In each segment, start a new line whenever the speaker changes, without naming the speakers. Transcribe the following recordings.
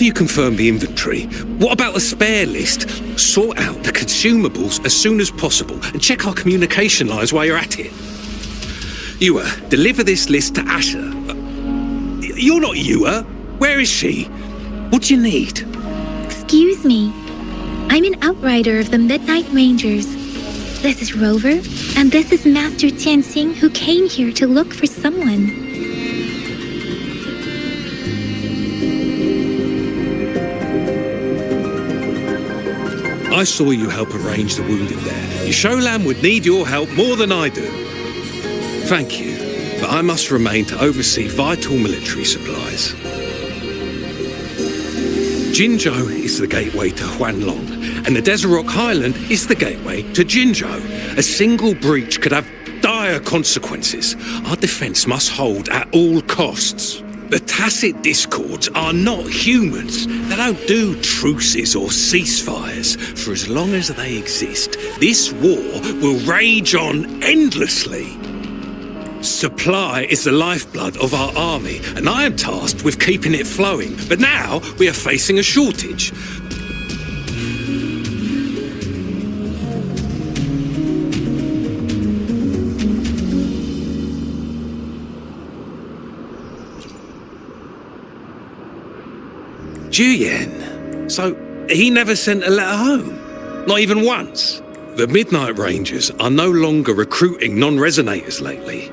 you confirmed the inventory, what about the spare list? Sort out the consumables as soon as possible and check our communication lines while you're at it. Ewa, deliver this list to Asher. You're not Ewa. Where is she? What do you need?
Excuse me. I'm an outrider of the Midnight Rangers. This is Rover, and this is Master Jianxin, who came here to look for someone.
I saw you help arrange the wounded there. Yasholam would need your help more than I do. Thank you, but I must remain to oversee vital military supplies. Jinzhou is the gateway to Huanlong, and the Desert Rock Highland is the gateway to Jinzhou. A single breach could have dire consequences. Our defense must hold at all costs. The tacit discords are not humans. They don't do truces or ceasefires. For as long as they exist, this war will rage on endlessly. Supply is the lifeblood of our army, and I am tasked with keeping it flowing. But now we are facing a shortage. Jian. So he never sent a letter home? Not even once? The Midnight Rangers are no longer recruiting non-resonators lately.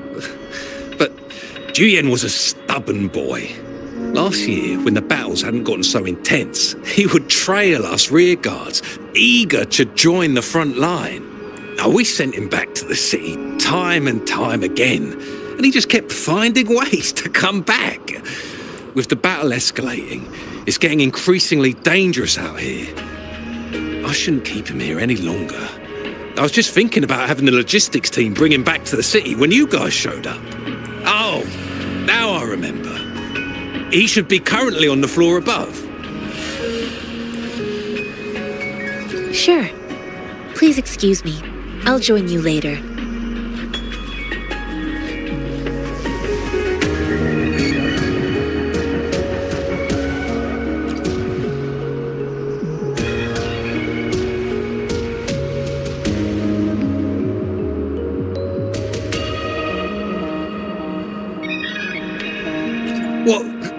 But Jian was a stubborn boy. Last year, when the battles hadn't gotten so intense, he would trail us rearguards, eager to join the front line. Now, we sent him back to the city time and time again, and he just kept finding ways to come back. With the battle escalating, it's getting increasingly dangerous out here. I shouldn't keep him here any longer. I was just thinking about having the logistics team bring him back to the city when you guys showed up. Oh, now I remember. He should be currently on the floor above.
Sure. Please excuse me. I'll join you later.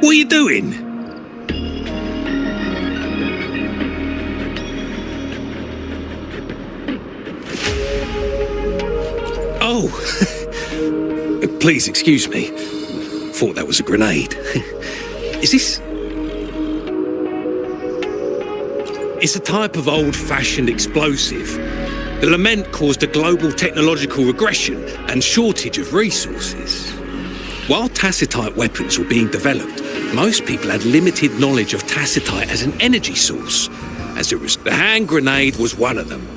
What are you doing? Oh, please excuse me. Thought that was a grenade. Is this? It's a type of old-fashioned explosive. The lament caused a global technological regression and shortage of resources. While tacitite weapons were being developed, most people had limited knowledge of tacitite as an energy source. As a result, the hand grenade was one of them.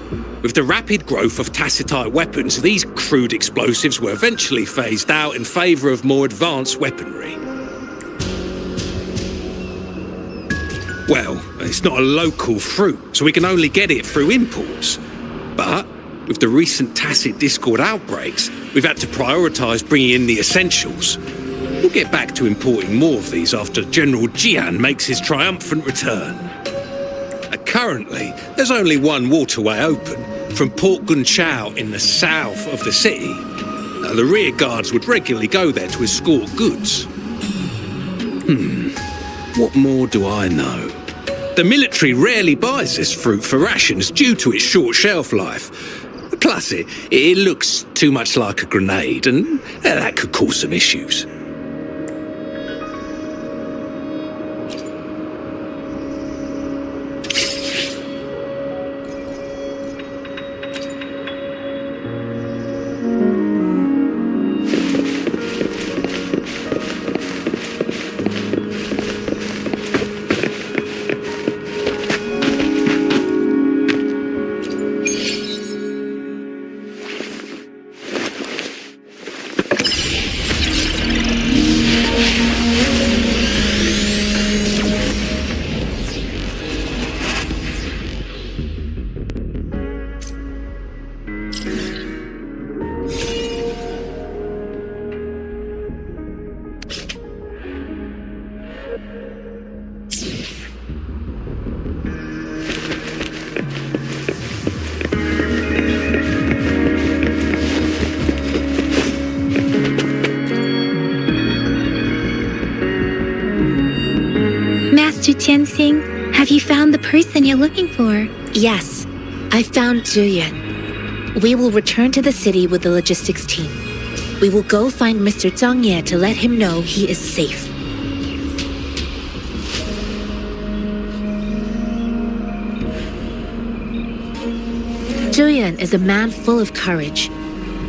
With the rapid growth of tacitite weapons, these crude explosives were eventually phased out in favour of more advanced weaponry. Well, it's not a local fruit, so we can only get it through imports. But with the recent tacit discord outbreaks, we've had to prioritise bringing in the essentials. We'll get back to importing more of these after General Jian makes his triumphant return. Currently, there's only one waterway open, from Port Gunchao in the south of the city. Now, the rear guards would regularly go there to escort goods. What more do I know? The military rarely buys this fruit for rations due to its short shelf life. Plus, it looks too much like a grenade, and that could cause some issues.
Jianxin, have you found the person you're looking for?
Yes, I found Zhuyan. We will return to the city with the logistics team. We will go find Mr. Zhang Ye to let him know he is safe. Zhuyan is a man full of courage.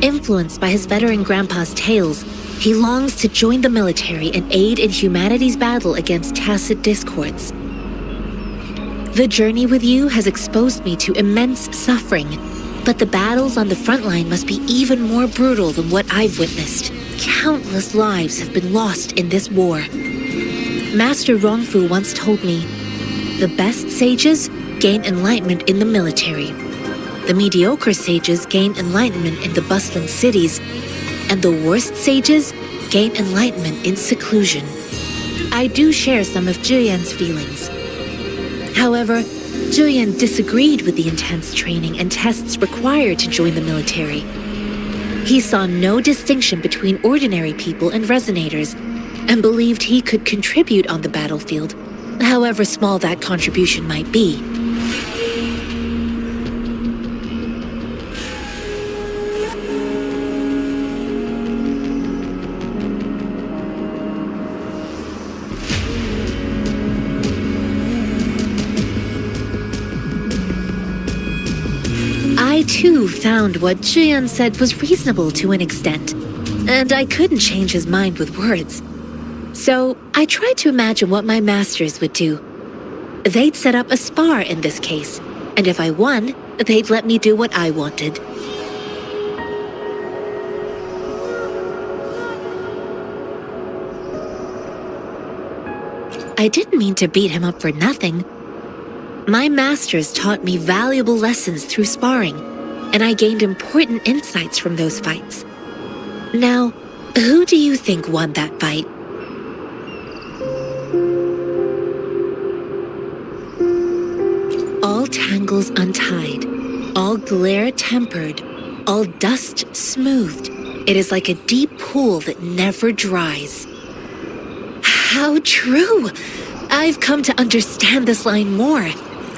Influenced by his veteran grandpa's tales, he longs to join the military and aid in humanity's battle against tacit discords. The journey with you has exposed me to immense suffering, but the battles on the front line must be even more brutal than what I've witnessed. Countless lives have been lost in this war. Master Rongfu once told me, the best sages gain enlightenment in the military. The mediocre sages gain enlightenment in the bustling cities, and the worst sages gain enlightenment in seclusion. I do share some of Zhuyan's feelings. However, Zhuyan disagreed with the intense training and tests required to join the military. He saw no distinction between ordinary people and resonators, and believed he could contribute on the battlefield, however small that contribution might be. I too found what Zhuyan said was reasonable to an extent, and I couldn't change his mind with words. So I tried to imagine what my masters would do. They'd set up a spar in this case, and if I won, they'd let me do what I wanted. I didn't mean to beat him up for nothing. My masters taught me valuable lessons through sparring, and I gained important insights from those fights. Now, who do you think won that fight? All tangles untied, all glare tempered, all dust smoothed. It is like a deep pool that never dries. How true! I've come to understand this line more.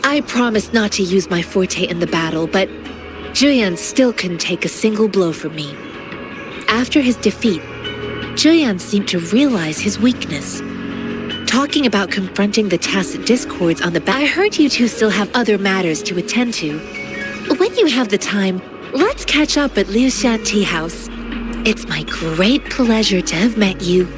I promised not to use my forte in the battle, but Zhuyan still couldn't take a single blow from me. After his defeat, Zhuyan seemed to realize his weakness. Talking about confronting the tacit discords on the back, I heard you two still have other matters to attend to. When you have the time, let's catch up at Liu Xia Tea House. It's my great pleasure to have met you.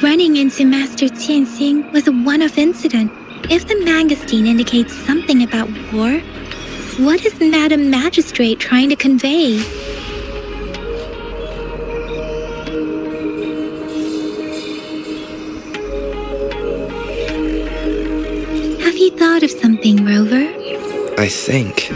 Running into Master Jianxin was a one-off incident. If the magazine indicates something about war, what is Madam Magistrate trying to convey? Have you thought of something, Rover?
I think.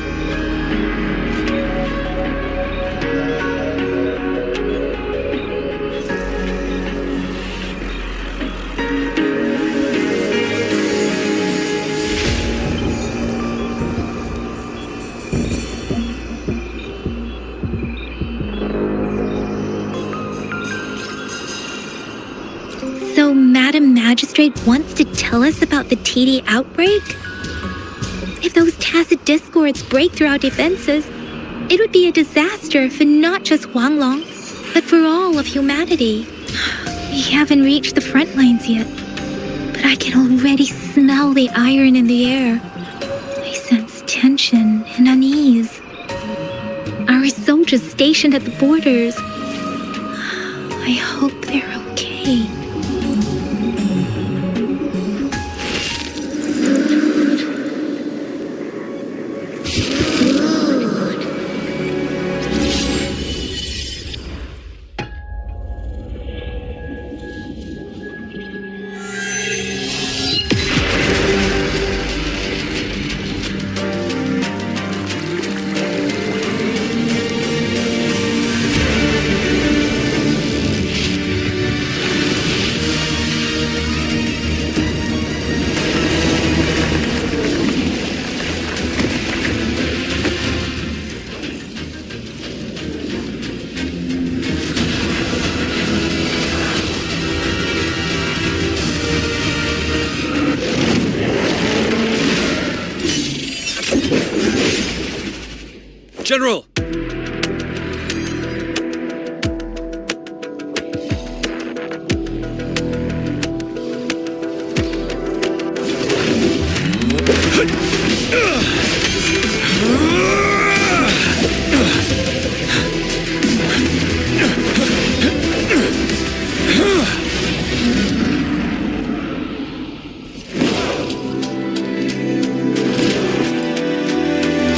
So Madam Magistrate wants to tell us about the TD outbreak? If those tacit discords break through our defenses, it would be a disaster for not just Huanglong, but for all of humanity. We haven't reached the front lines yet, but I can already smell the iron in the air. I sense tension and unease. Our soldiers stationed at the borders, I hope they're okay.
General!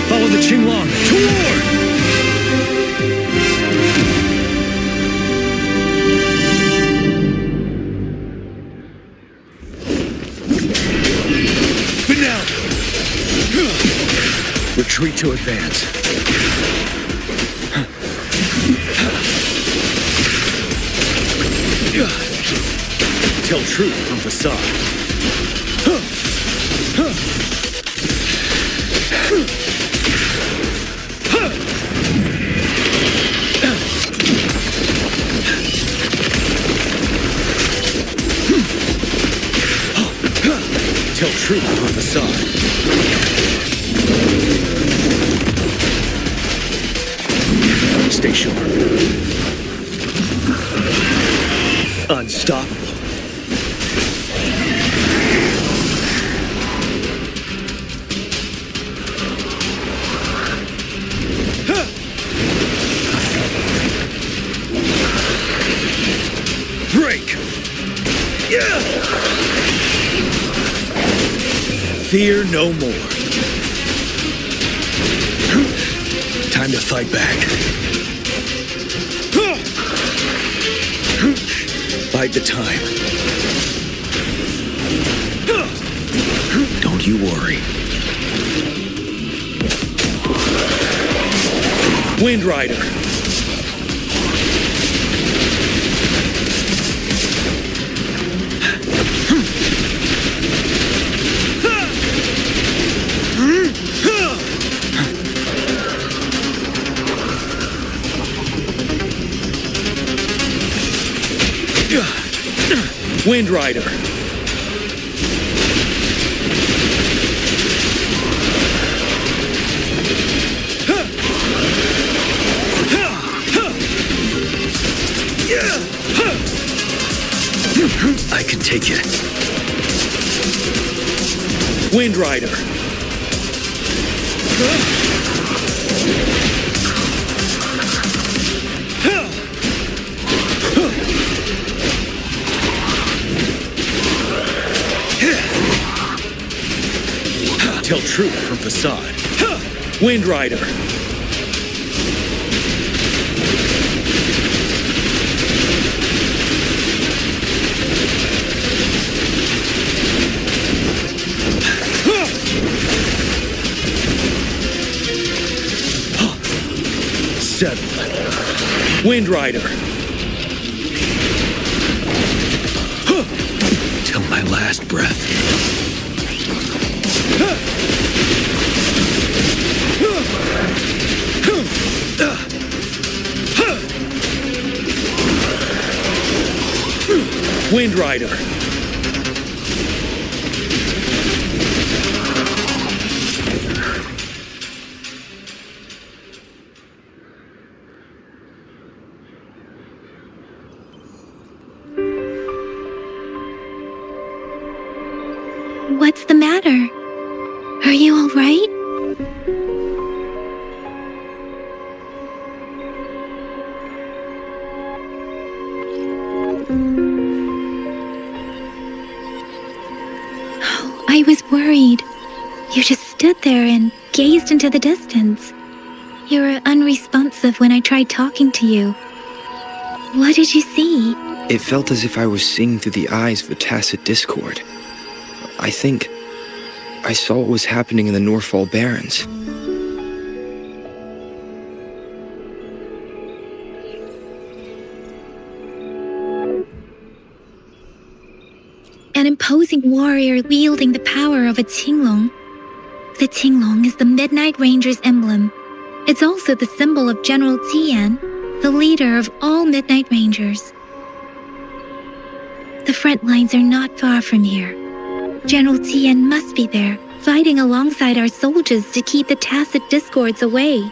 Follow the Qinglong toward! Finale! Retreat to advance. Tell truth from facade. Tell truth from facade. Stay sharp. Unstoppable. Break! Yeah! Fear no more. Time to fight back. Bide the time. Don't you worry. Wind Rider. Wind Rider. I can take it. Wind Rider. Tell truth from facade. Wind Rider. Settle. Wind Rider. Till my last breath. Wind Rider.
What's the matter? Are you all right? Oh, I was worried. You just stood there and gazed into the distance. You were unresponsive when I tried talking to you. What did you see?
It felt as if I was seeing through the eyes of a tacit discord. I think I saw what was happening in the Norfall Barrens.
An imposing warrior wielding the power of a Qinglong. The Qinglong is the Midnight Ranger's emblem. It's also the symbol of General Tian, the leader of all Midnight Rangers. The front lines are not far from here. General Tian must be there, fighting alongside our soldiers to keep the tacit discords away.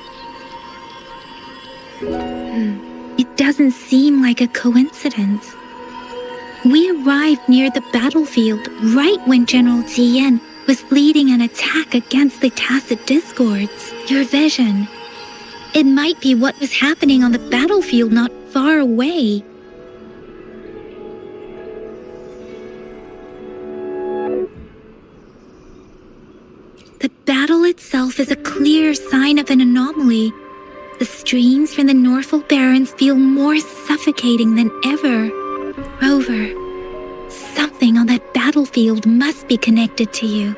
It doesn't seem like a coincidence. We arrived near the battlefield right when General Jian was leading an attack against the Tacit Discords. Your vision. It might be what was happening on the battlefield not far away. The battle itself is a clear sign of an anomaly. The streams from the Norfolk Barrens feel more suffocating than ever. Rover, something on that battlefield must be connected to you,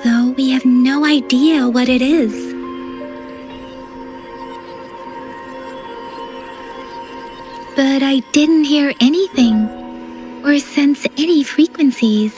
though we have no idea what it is. But I didn't hear anything or sense any frequencies.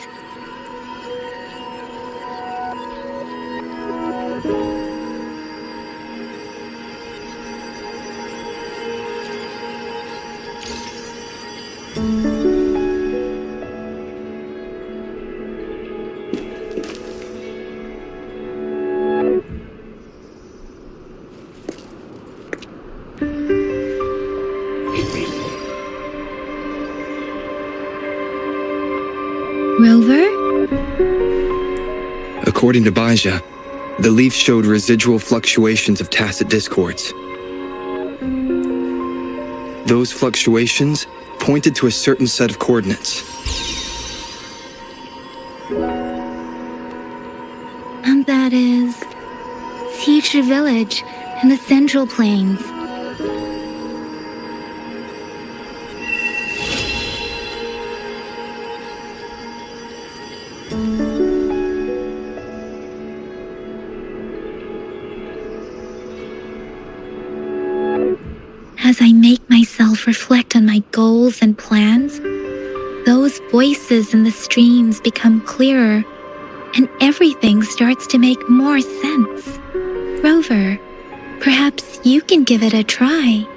Rover?
According to Baja, the leaf showed residual fluctuations of tacit discords. Those fluctuations pointed to a certain set of coordinates.
And that is Teacher Village and the Central Plains. As I make myself reflect on my goals and plans, those voices in the streams become clearer, and everything starts to make more sense. Rover, perhaps you can give it a try.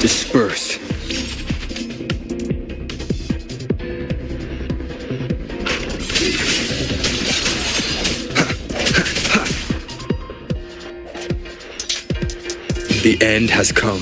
Disperse. The end has come.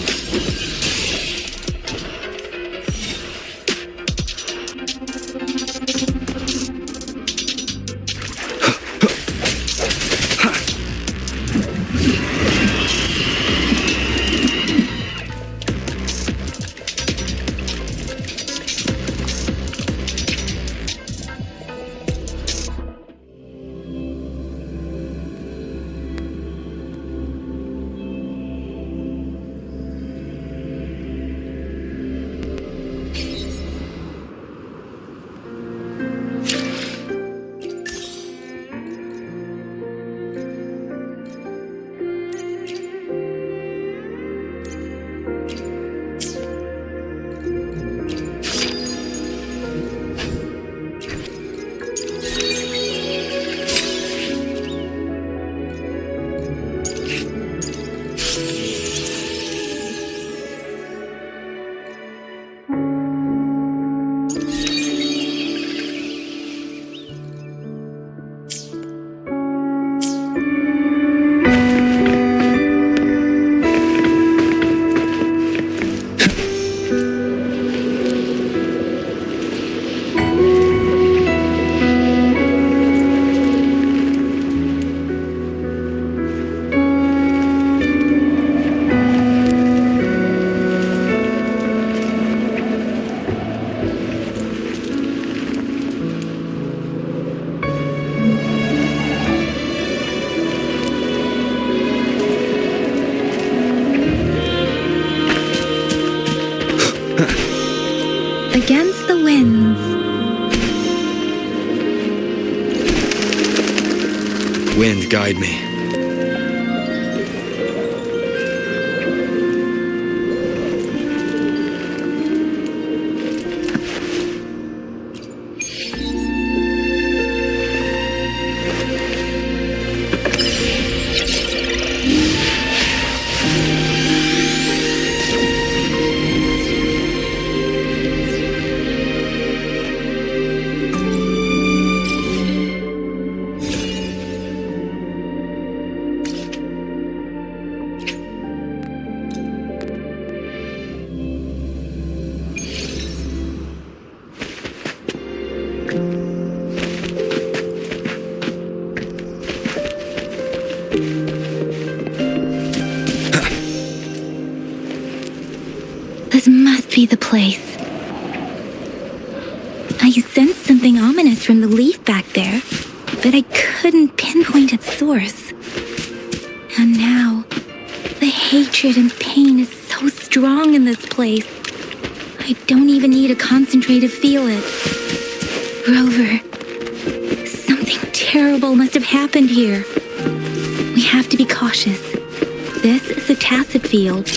Wind, guide me.
This must be the place. I sensed something ominous from the leaf back there, but I couldn't pinpoint its source. And now, the hatred and pain is so strong in this place. I don't even need to concentrate to feel it. Rover, something terrible must have happened here. We have to be cautious. This is a tacit field.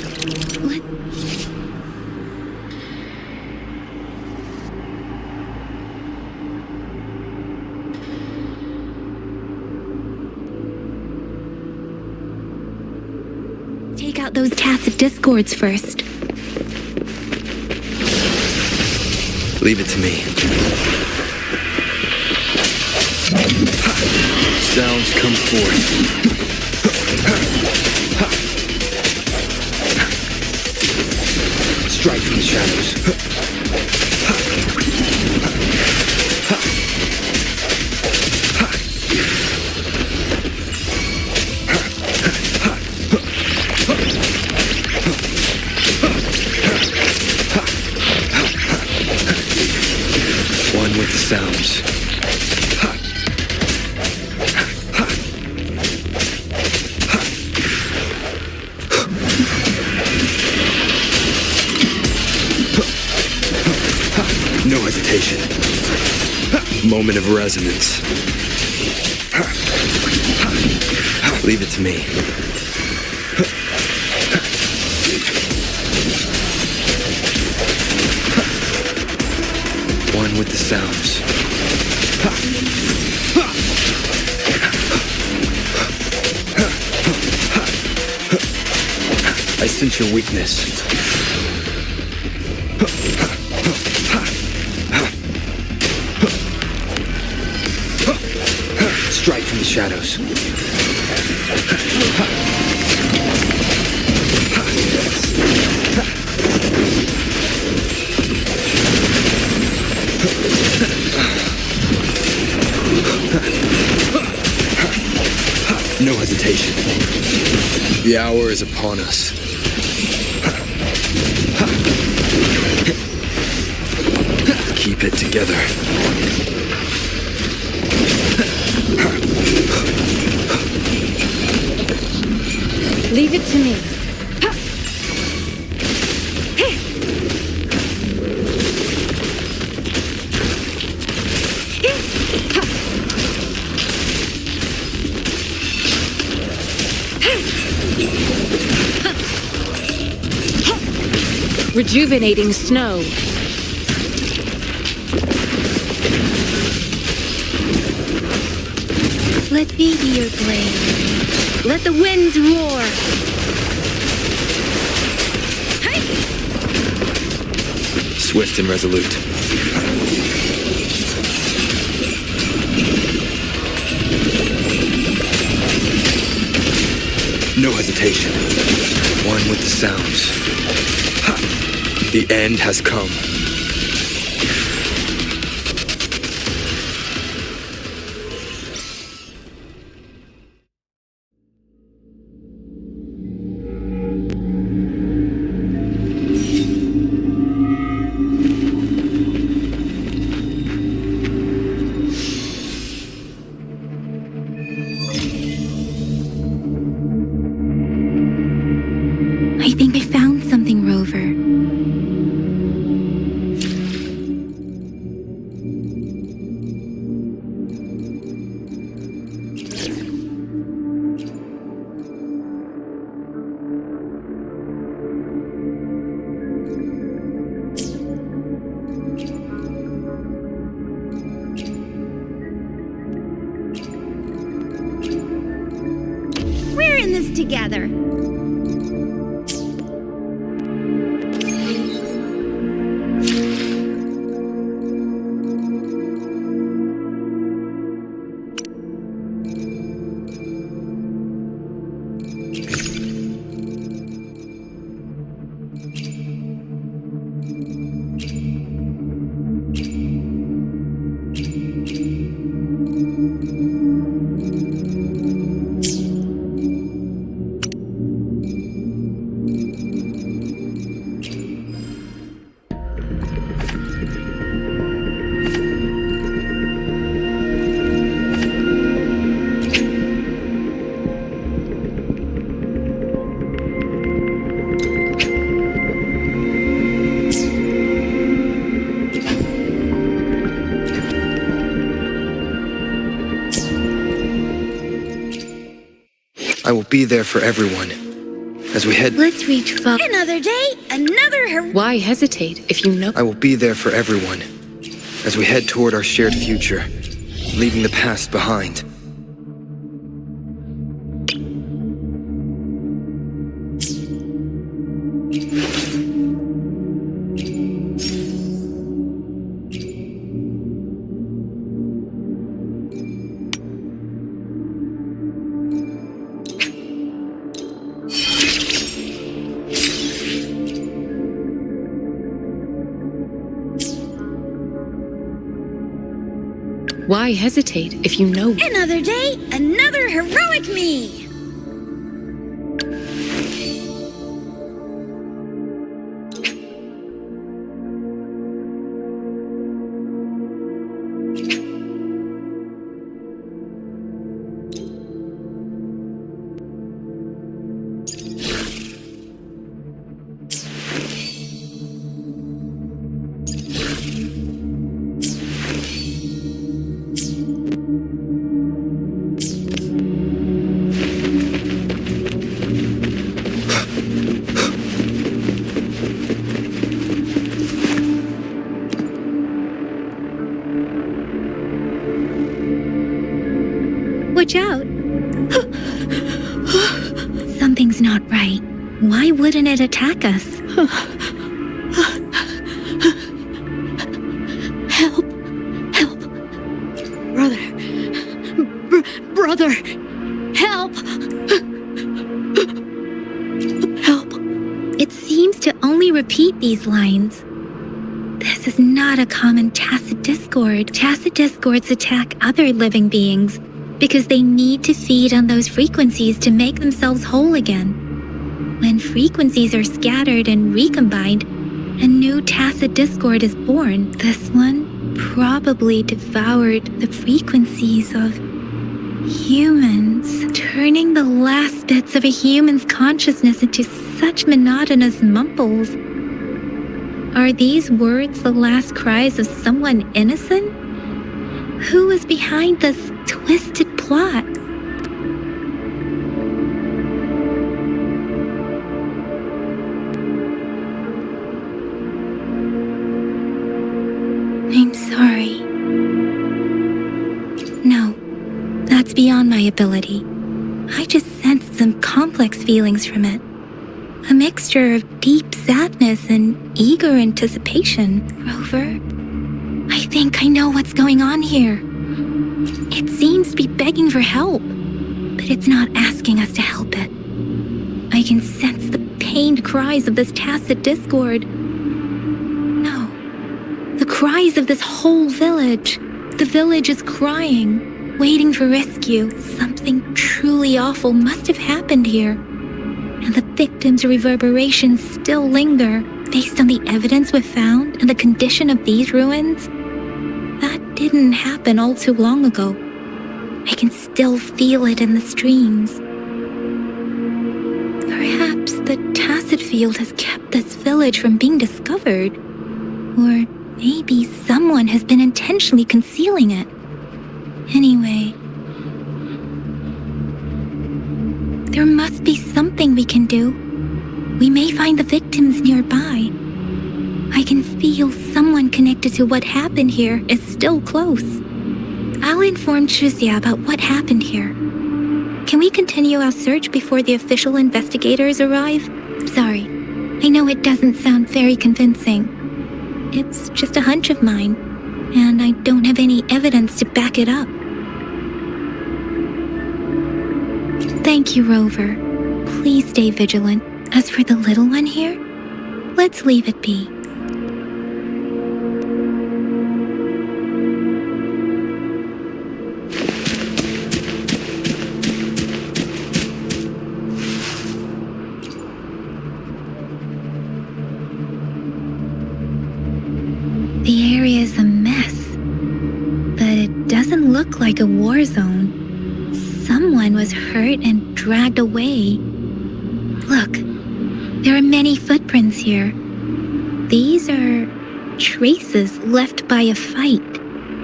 Take out those tacit discords first.
Leave it to me. Sounds come forth. Strike from the shadows. One with the sounds. No hesitation. Moment of resonance. Leave it to me. One with the sounds. I sense your weakness. Strike from the shadows. No hesitation. The hour is upon us. Keep it together.
Leave it to me. Rejuvenating snow.
Let me be your blade. Let the winds roar.
Swift and resolute. No hesitation. One with the sounds. The end has come.
I think I found something, Rover. in this together.
I will be there for everyone. As we head...
Let's reach for another day, another
Why hesitate if you know?
I will be there for everyone. As we head toward our shared future, leaving the past behind.
Why hesitate if you know?
another day, another heroic me. Watch out. Something's not right. Why wouldn't it attack us? Help. Help. Brother. Brother. Help. Help. It seems to only repeat these lines. This is not a common tacit discord. Tacit discords attack other living beings because they need to feed on those frequencies to make themselves whole again. When frequencies are scattered and recombined, a new tacit discord is born. This one probably devoured the frequencies of humans, turning the last bits of a human's consciousness into such monotonous mumbles. Are these words the last cries of someone innocent? Who is behind this twisted plot? I'm sorry. No, that's beyond my ability. I just sensed some complex feelings from it. A mixture of deep sadness and eager anticipation. Rover, I think I know what's going on here. It seems to be begging for help, but it's not asking us to help it. I can sense the pained cries of this tacit discord. No, the cries of this whole village. The village is crying, waiting for rescue. Something truly awful must have happened here, and the victims' reverberations still linger. Based on the evidence we've found and the condition of these ruins, that didn't happen all too long ago. I can still feel it in the streams. Perhaps the tacit field has kept this village from being discovered. Or maybe someone has been intentionally concealing it. Anyway, there must be something we can do. We may find the victims nearby. I can feel someone connected to what happened here is still close. I'll inform Shuzia about what happened here. Can we continue our search before the official investigators arrive? Sorry, I know it doesn't sound very convincing. It's just a hunch of mine, and I don't have any evidence to back it up. Thank you, Rover. Please stay vigilant. As for the little one here, let's leave it be. The area's a mess, but it doesn't look like a war zone. Someone was hurt and dragged away. Look, there are many footprints here. These are traces left by a fight.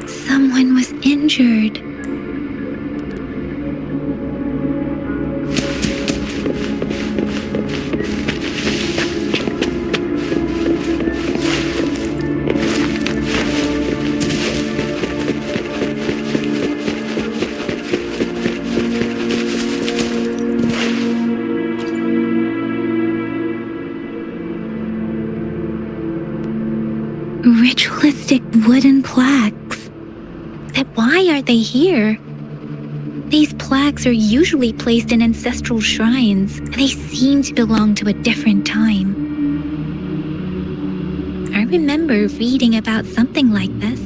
Someone was injured. Ritualistic wooden plaques. But why are they here? These plaques are usually placed in ancestral shrines, and they seem to belong to a different time. I remember reading about something like this.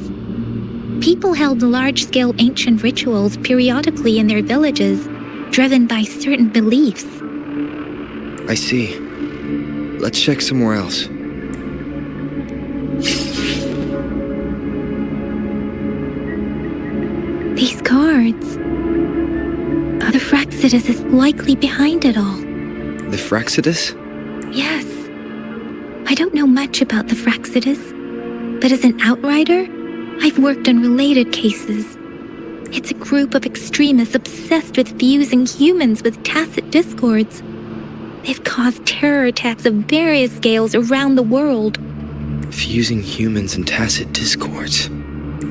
People held large-scale ancient rituals periodically in their villages, driven by certain beliefs.
I see. Let's check somewhere else.
These cards. The Fraxidus is likely behind it all.
The Fraxidus?
Yes. I don't know much about the Fraxidus, but as an outrider, I've worked on related cases. It's a group of extremists obsessed with fusing humans with tacit discords. They've caused terror attacks of various scales around the world.
Fusing humans and tacit discords.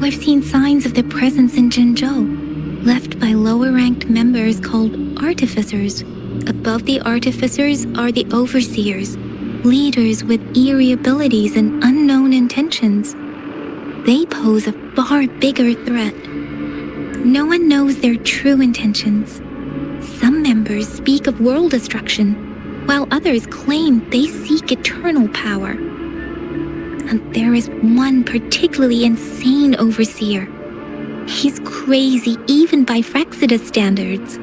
We've seen signs of their presence in Jinzhou, left by lower-ranked members called artificers. Above the artificers are the overseers, leaders with eerie abilities and unknown intentions. They pose a far bigger threat. No one knows their true intentions. Some members speak of world destruction, while others claim they seek eternal power. And there is one particularly insane overseer. He's crazy even by Fraxidus standards.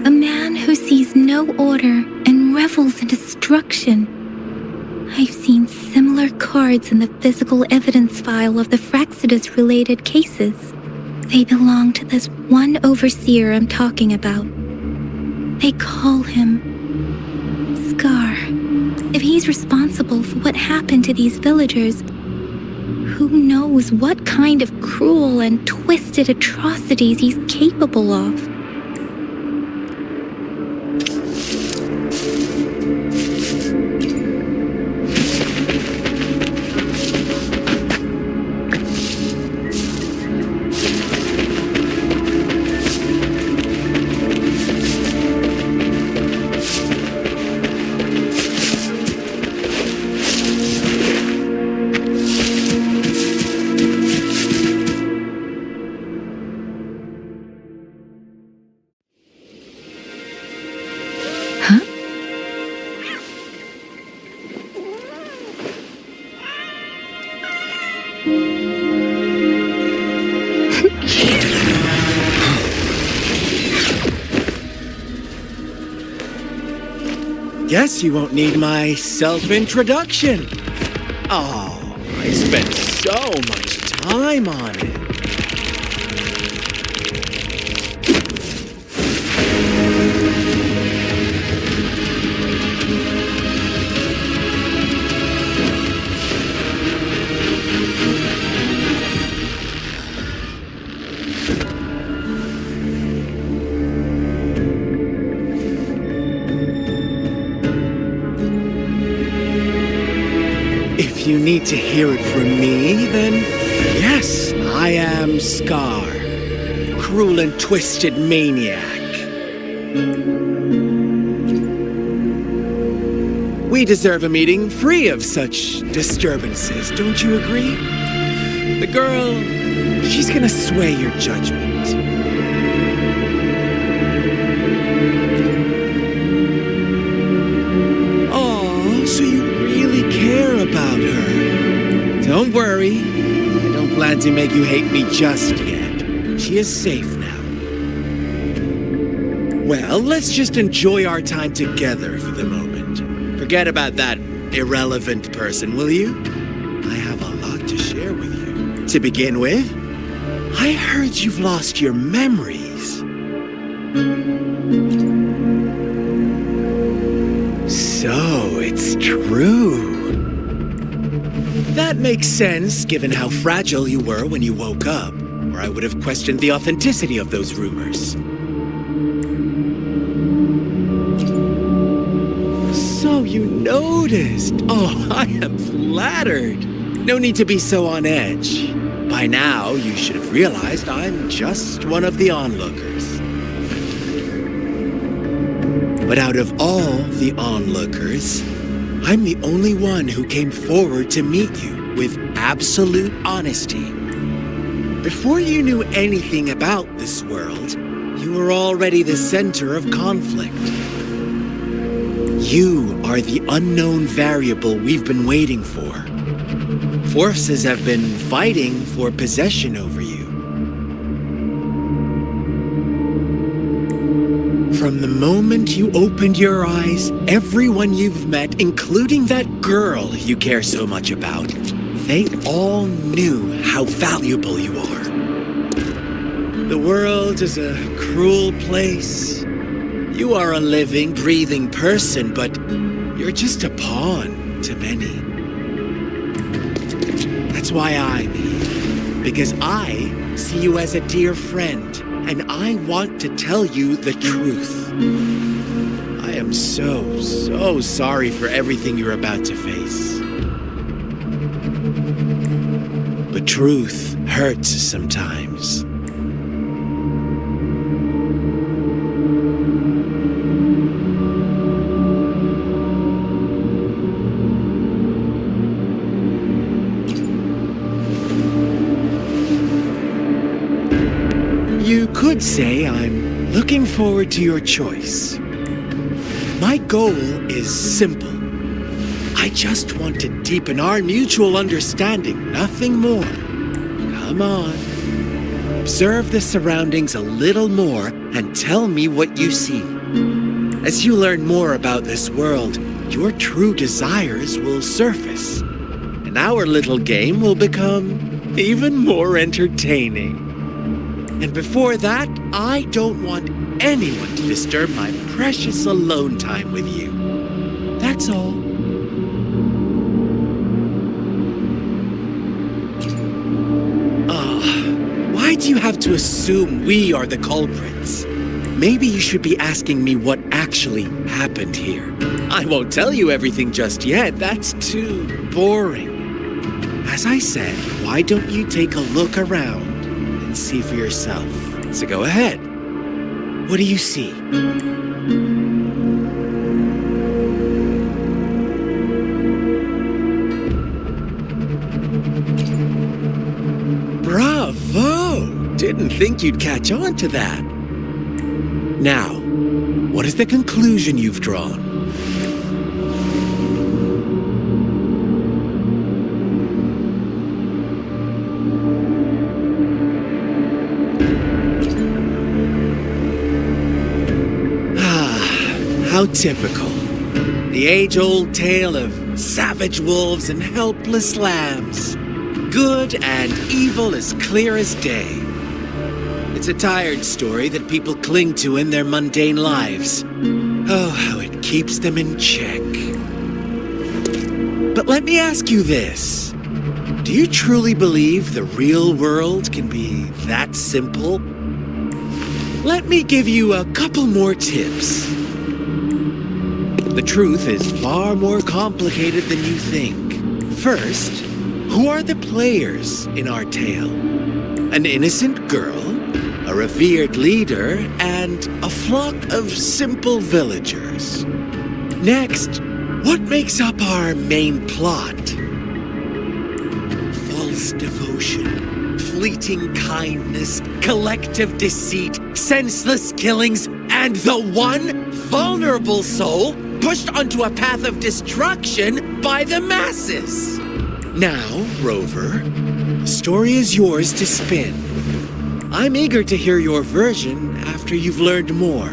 A man who sees no order and revels in destruction. I've seen similar cards in the physical evidence file of the Fraxidus-related cases. They belong to this one overseer I'm talking about. They call him Scar. If he's responsible for what happened to these villagers, who knows what kind of cruel and twisted atrocities he's capable of?
Guess you won't need my self-introduction. Oh, I spent so much time on it. If you need to hear it from me, then yes, I am Scar. Cruel and twisted maniac. We deserve a meeting free of such disturbances, don't you agree? The girl, she's gonna sway your judgment. Oh, so you really care about her. Don't worry, I don't plan to make you hate me just yet. She is safe now. Well, let's just enjoy our time together for the moment. Forget about that irrelevant person, will you? I have a lot to share with you. To begin with, I heard you've lost your memories. So, it's true. That makes sense, given how fragile you were when you woke up, or I would have questioned the authenticity of those rumors. So you noticed. Oh, I am flattered. No need to be so on edge. By now, you should have realized I'm just one of the onlookers. But out of all the onlookers, I'm the only one who came forward to meet you with absolute honesty. Before you knew anything about this world, you were already the center of conflict. You are the unknown variable we've been waiting for. Forces have been fighting for possession over you. From the moment you opened your eyes, everyone you've met, including that girl you care so much about, they all knew how valuable you are. The world is a cruel place. You are a living, breathing person, but you're just a pawn to many. That's why I'm here. Because I see you as a dear friend, and I want to tell you the truth. I am so sorry for everything you're about to face. But truth hurts sometimes. You could say I'm looking forward to your choice. My goal is simple. I just want to deepen our mutual understanding, nothing more. Come on. Observe the surroundings a little more and tell me what you see. As you learn more about this world, your true desires will surface, and our little game will become even more entertaining. And before that, I don't want anyone to disturb my precious alone time with you. That's all. Why do you have to assume we are the culprits? Maybe you should be asking me what actually happened here. I won't tell you everything just yet. That's too boring. As I said, why don't you take a look around and see for yourself? So go ahead. What do you see? Bravo! Didn't think you'd catch on to that. Now, what is the conclusion you've drawn? How typical. The age-old tale of savage wolves and helpless lambs. Good and evil as clear as day. It's a tired story that people cling to in their mundane lives. Oh, how it keeps them in check. But let me ask you this. Do you truly believe the real world can be that simple? Let me give you a couple more tips. The truth is far more complicated than you think. First, who are the players in our tale? An innocent girl? a revered leader, and a flock of simple villagers. Next, what makes up our main plot? False devotion, fleeting kindness, collective deceit, senseless killings, and the one vulnerable soul pushed onto a path of destruction by the masses. Now, Rover, the story is yours to spin. I'm eager to hear your version after you've learned more.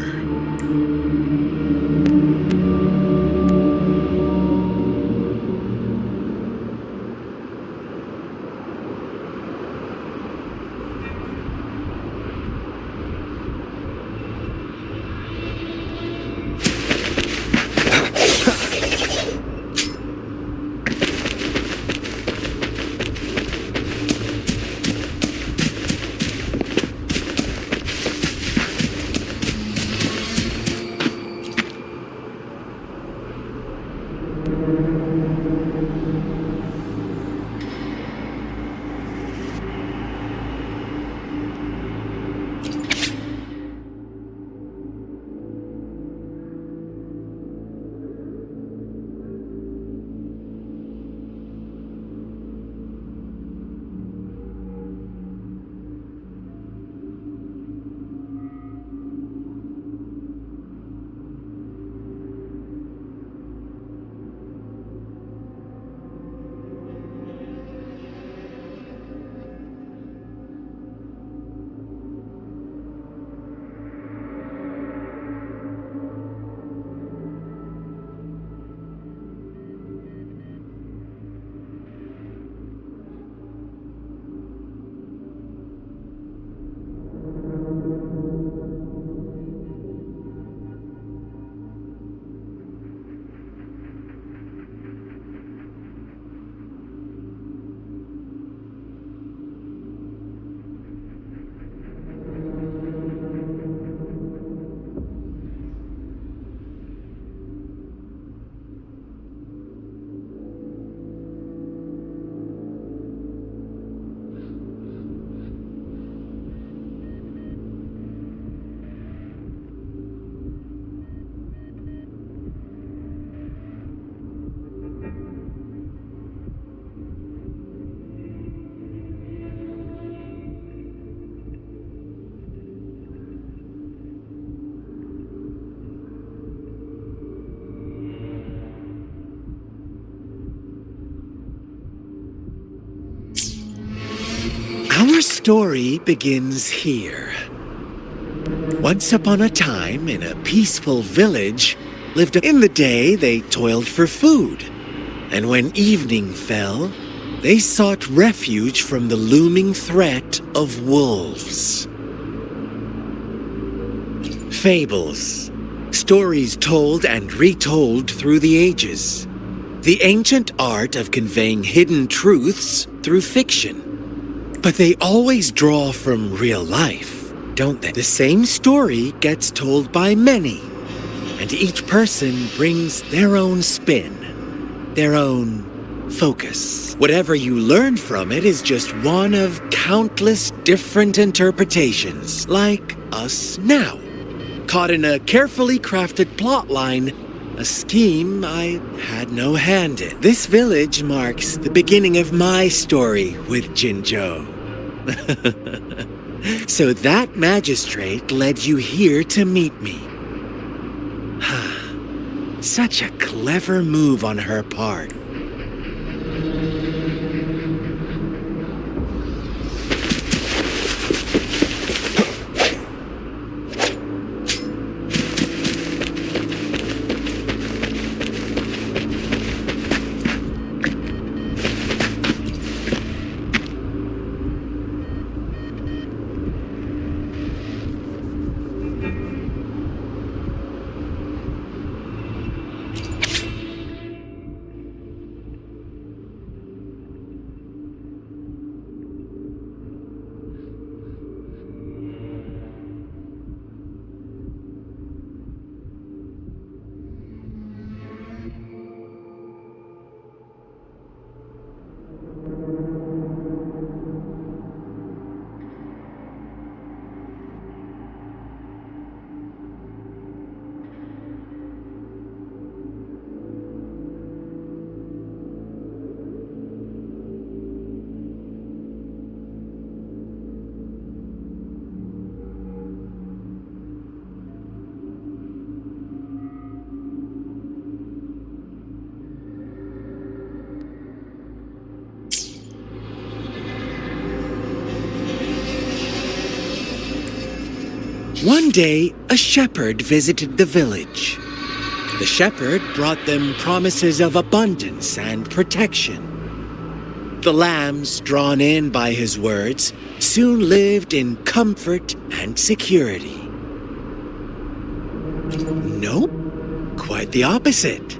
Our story begins here. Once upon a time, in a peaceful village, lived in the day they toiled for food. And when evening fell, they sought refuge from the looming threat of wolves. Fables. Stories told and retold through the ages. The ancient art of conveying hidden truths through fiction. But they always draw from real life, don't they? The same story gets told by many, and each person brings their own spin, their own focus. Whatever you learn from it is just one of countless different interpretations, like us now. Caught in a carefully crafted plotline, a scheme I had no hand in. This village marks the beginning of my story with Jinzhou. So that magistrate led you here to meet me. Such a clever move on her part. One day, a shepherd visited the village. The shepherd brought them promises of abundance and protection. The lambs, drawn in by his words, soon lived in comfort and security. Nope, quite the opposite.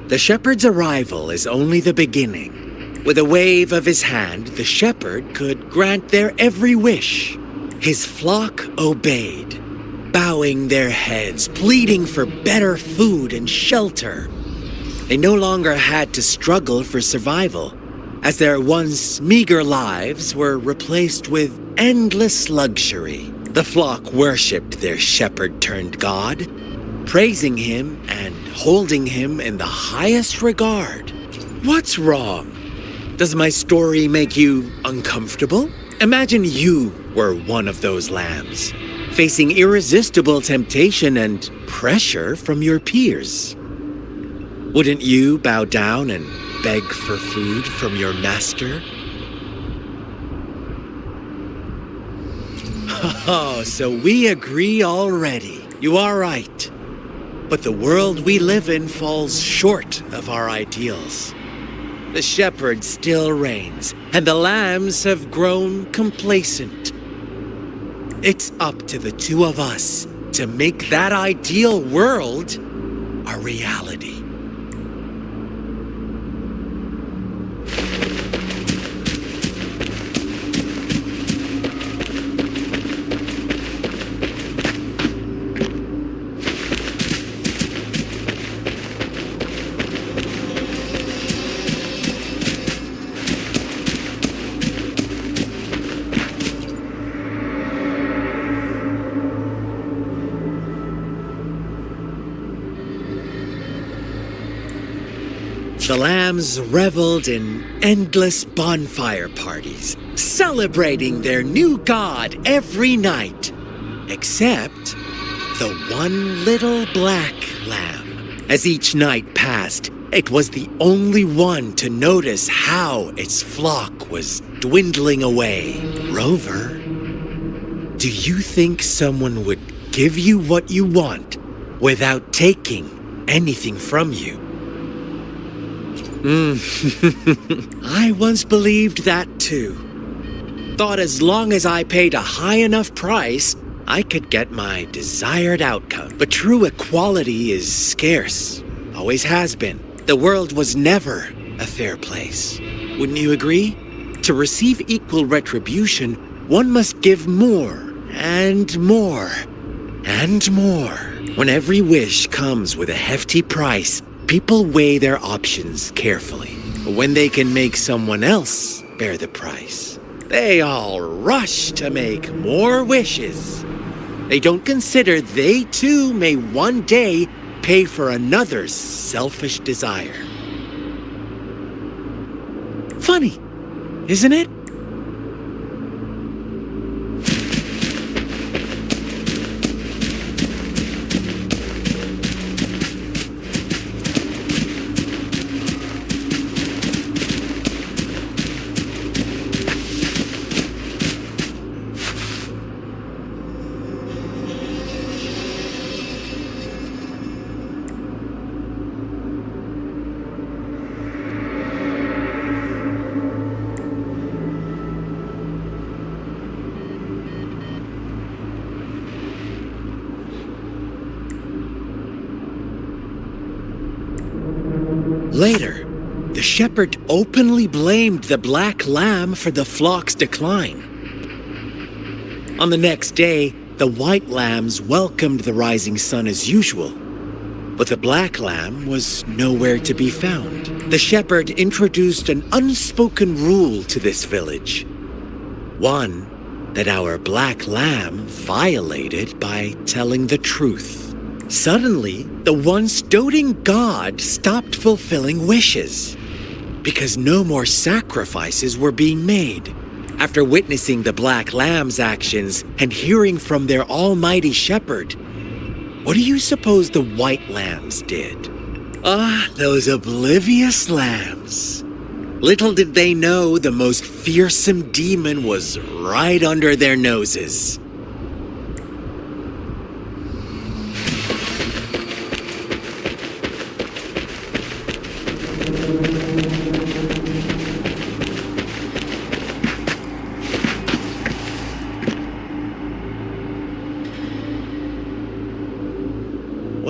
The shepherd's arrival is only the beginning. With a wave of his hand, the shepherd could grant their every wish. His flock obeyed, bowing their heads, pleading for better food and shelter. They no longer had to struggle for survival, as their once meager lives were replaced with endless luxury. The flock worshipped their shepherd-turned-god, praising him and holding him in the highest regard. What's wrong? Does my story make you uncomfortable? Imagine you were one of those lambs, facing irresistible temptation and pressure from your peers. Wouldn't you bow down and beg for food from your master? Oh, so we agree already. You are right. But the world we live in falls short of our ideals. The shepherd still reigns, and the lambs have grown complacent. It's up to the two of us to make that ideal world a reality. The lambs reveled in endless bonfire parties, celebrating their new god every night, except the one little black lamb. As each night passed, it was the only one to notice how its flock was dwindling away. Rover, do you think someone would give you what you want without taking anything from you? I once believed that too. Thought as long as I paid a high enough price, I could get my desired outcome. But true equality is scarce. Always has been. The world was never a fair place. Wouldn't you agree? To receive equal retribution, one must give more and more and more. When every wish comes with a hefty price, people weigh their options carefully. But when they can make someone else bear the price, they all rush to make more wishes. They don't consider they too may one day pay for another's selfish desire. Funny, isn't it? Later, the shepherd openly blamed the black lamb for the flock's decline. On the next day, the white lambs welcomed the rising sun as usual, but the black lamb was nowhere to be found. The shepherd introduced an unspoken rule to this village, one that our black lamb violated by telling the truth. Suddenly, the once doting god stopped fulfilling wishes because no more sacrifices were being made. After witnessing the black lamb's actions and hearing from their almighty shepherd, what do you suppose the white lambs did? Those oblivious lambs. Little did they know the most fearsome demon was right under their noses.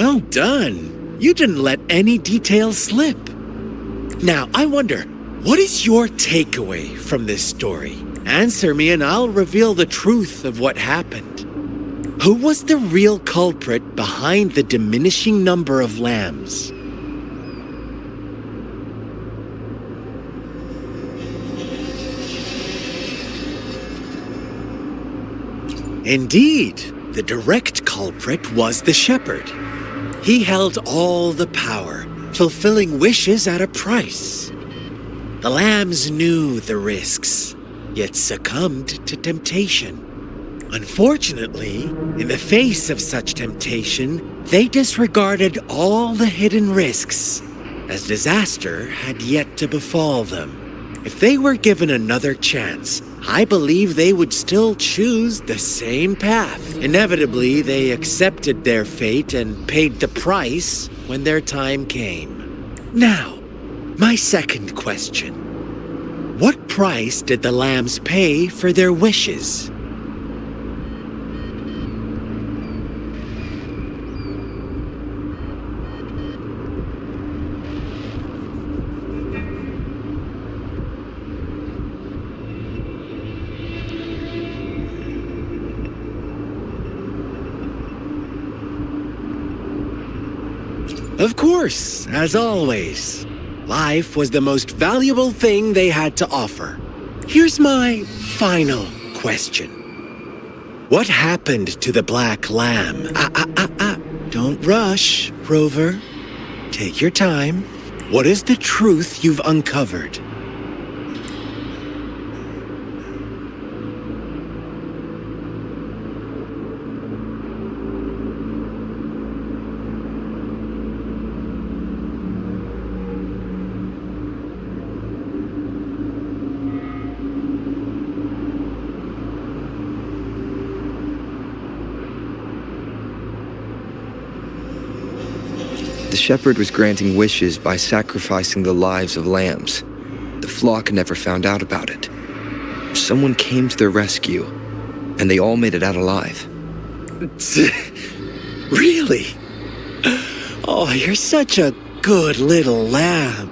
Well done. You didn't let any details slip. Now, I wonder, what is your takeaway from this story? Answer me and I'll reveal the truth of what happened. Who was the real culprit behind the diminishing number of lambs? Indeed, the direct culprit was the shepherd. He held all the power, fulfilling wishes at a price. The lambs knew the risks, yet succumbed to temptation. Unfortunately, in the face of such temptation, they disregarded all the hidden risks, as disaster had yet to befall them. If they were given another chance, I believe they would still choose the same path. Inevitably, they accepted their fate and paid the price when their time came. Now, my second question. What price did the lambs pay for their wishes? Of course, as always. Life was the most valuable thing they had to offer. Here's my final question. What happened to the black lamb? Don't rush, Rover. Take your time. What is the truth you've uncovered?
The shepherd was granting wishes by sacrificing the lives of lambs. The flock never found out about it. Someone came to their rescue, and they all made it out alive.
Really? Oh, you're such a good little lamb.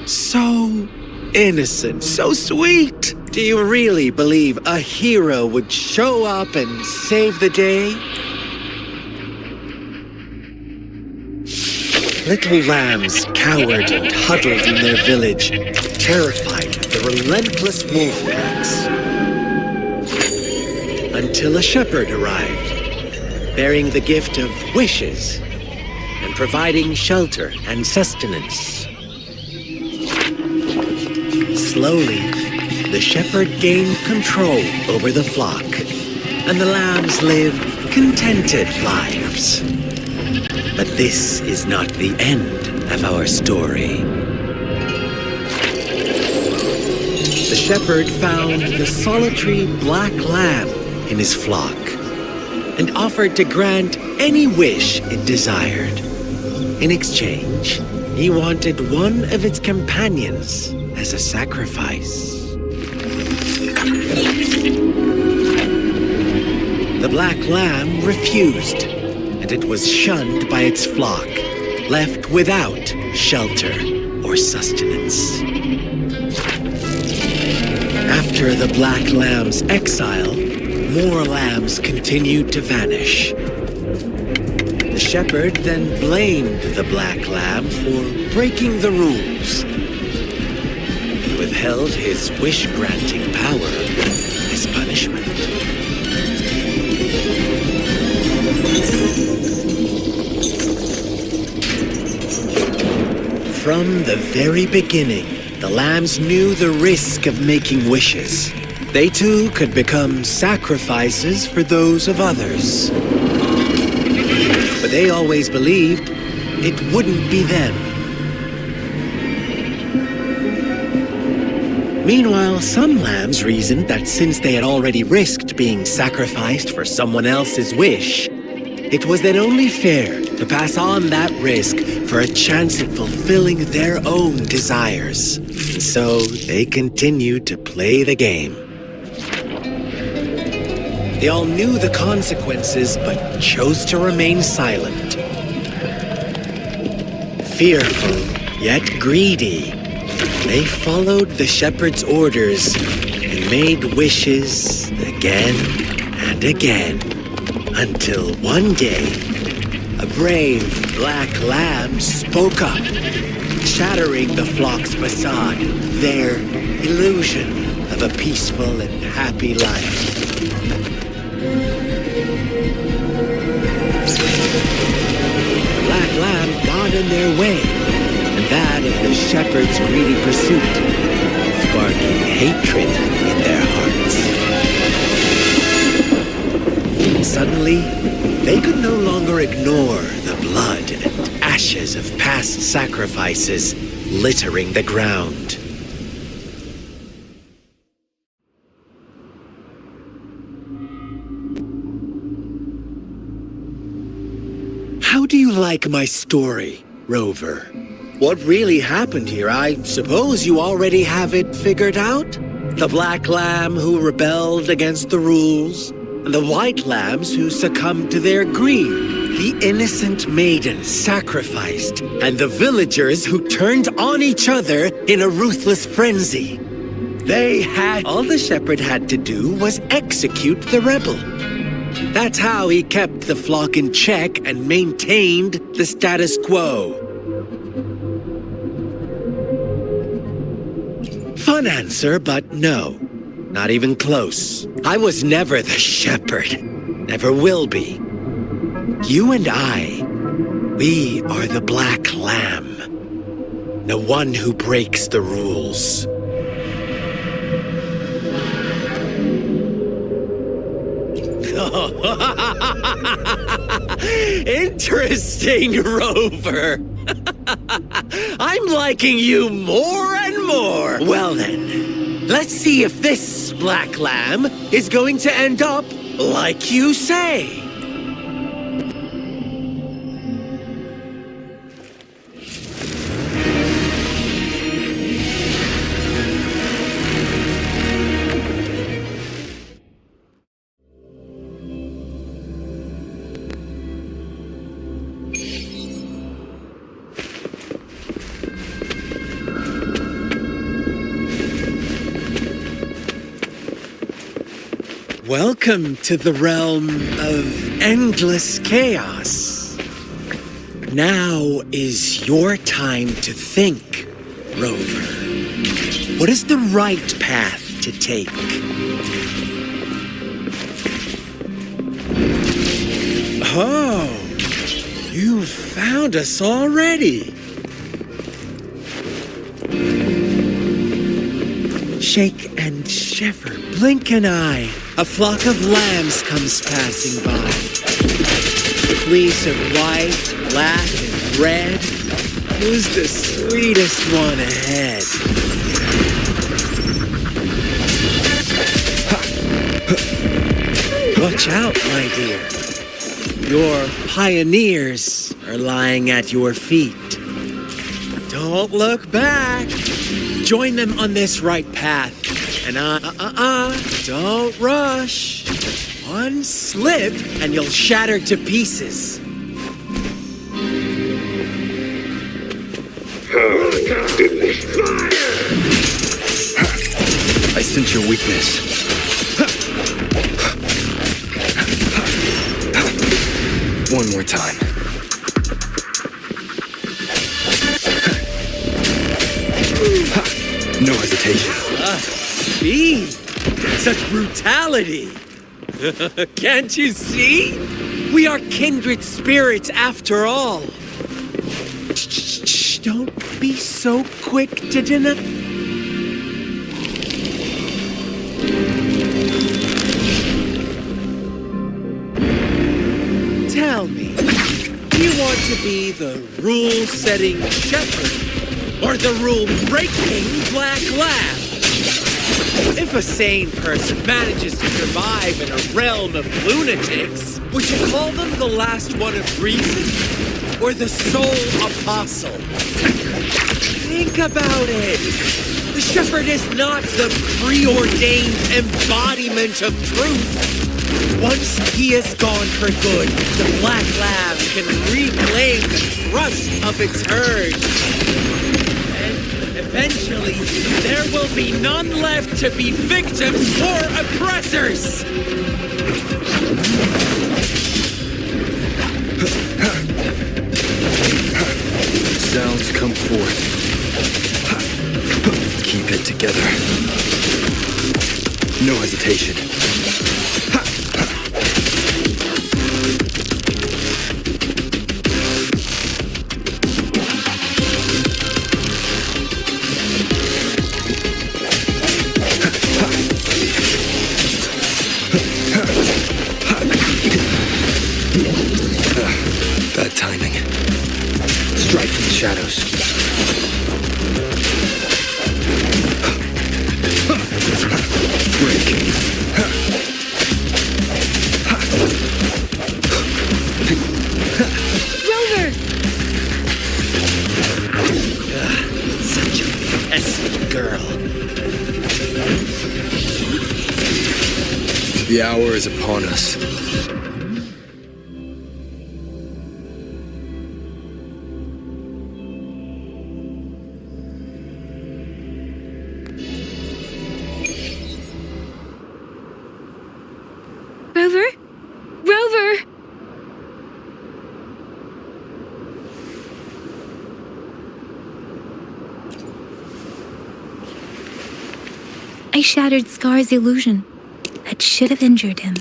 So innocent, so sweet. Do you really believe a hero would show up and save the day? Little lambs cowered and huddled in their village, terrified of the relentless wolf packs. Until a shepherd arrived, bearing the gift of wishes and providing shelter and sustenance. Slowly, the shepherd gained control over the flock, and the lambs lived contented lives. But this is not the end of our story. The shepherd found the solitary black lamb in his flock and offered to grant any wish it desired. In exchange, he wanted one of its companions as a sacrifice. The black lamb refused, and it was shunned by its flock, left without shelter or sustenance. After the black lamb's exile, more lambs continued to vanish. The shepherd then blamed the black lamb for breaking the rules. He withheld his wish-granting power as punishment. From the very beginning, the lambs knew the risk of making wishes. They too could become sacrifices for those of others. But they always believed it wouldn't be them. Meanwhile, some lambs reasoned that since they had already risked being sacrificed for someone else's wish, it was then only fair to pass on that risk for a chance at fulfilling their own desires. And so they continued to play the game. They all knew the consequences, but chose to remain silent. fearful yet greedy, they followed the shepherd's orders and made wishes again and again, until one day, a brave black lamb spoke up, shattering the flock's facade, their illusion of a peaceful and happy life. The black lamb got in their way, and that of the shepherd's greedy pursuit, sparking hatred in their hearts. Suddenly, they could no longer ignore the blood and ashes of past sacrifices littering the ground. How do you like my story, Rover? What really happened here? I suppose you already have it figured out? The black lamb who rebelled against the rules, and the white lambs who succumbed to their greed. The innocent maiden sacrificed, and the villagers who turned on each other in a ruthless frenzy. All the shepherd had to do was execute the rebel. That's how he kept the flock in check and maintained the status quo. Fun answer, but no. Not even close. I was never the shepherd. Never will be. You and I, we are the black lamb. The one who breaks the rules. Interesting, Rover. I'm liking you more and more. Well then, let's see if this black lamb is going to end up like you say. Welcome to the realm of endless chaos. Now is your time to think, Rover. What is the right path to take? Oh, you've found us already. Shake and shiver, blink an eye. A flock of lambs comes passing by. Fleece of white, black, and red. Who's the sweetest one ahead? Watch out, my dear. Your pioneers are lying at your feet. Don't look back. Join them on this right path. And don't rush. One slip and you'll shatter to pieces.
I sense your weakness. One more time. No hesitation.
Gee, such brutality. Can't you see? We are kindred spirits after all. Shh, don't be so quick to deny. Tell me, do you want to be the rule-setting shepherd or the rule-breaking black lamb? If a sane person manages to survive in a realm of lunatics, would you call them the last one of reason? Or the sole apostle? Think about it. The shepherd is not the preordained embodiment of truth. Once he is gone for good, the Black Lab can reclaim the trust of its herd. And eventually, there will be none left to be victims or oppressors!
Sounds come forth. Keep it together. No hesitation. Bad timing. Strike from the shadows. Break.
Rover!
Such a pesky girl.
The hour is upon us.
Rover? Rover! I shattered Scar's illusion. That should have injured him.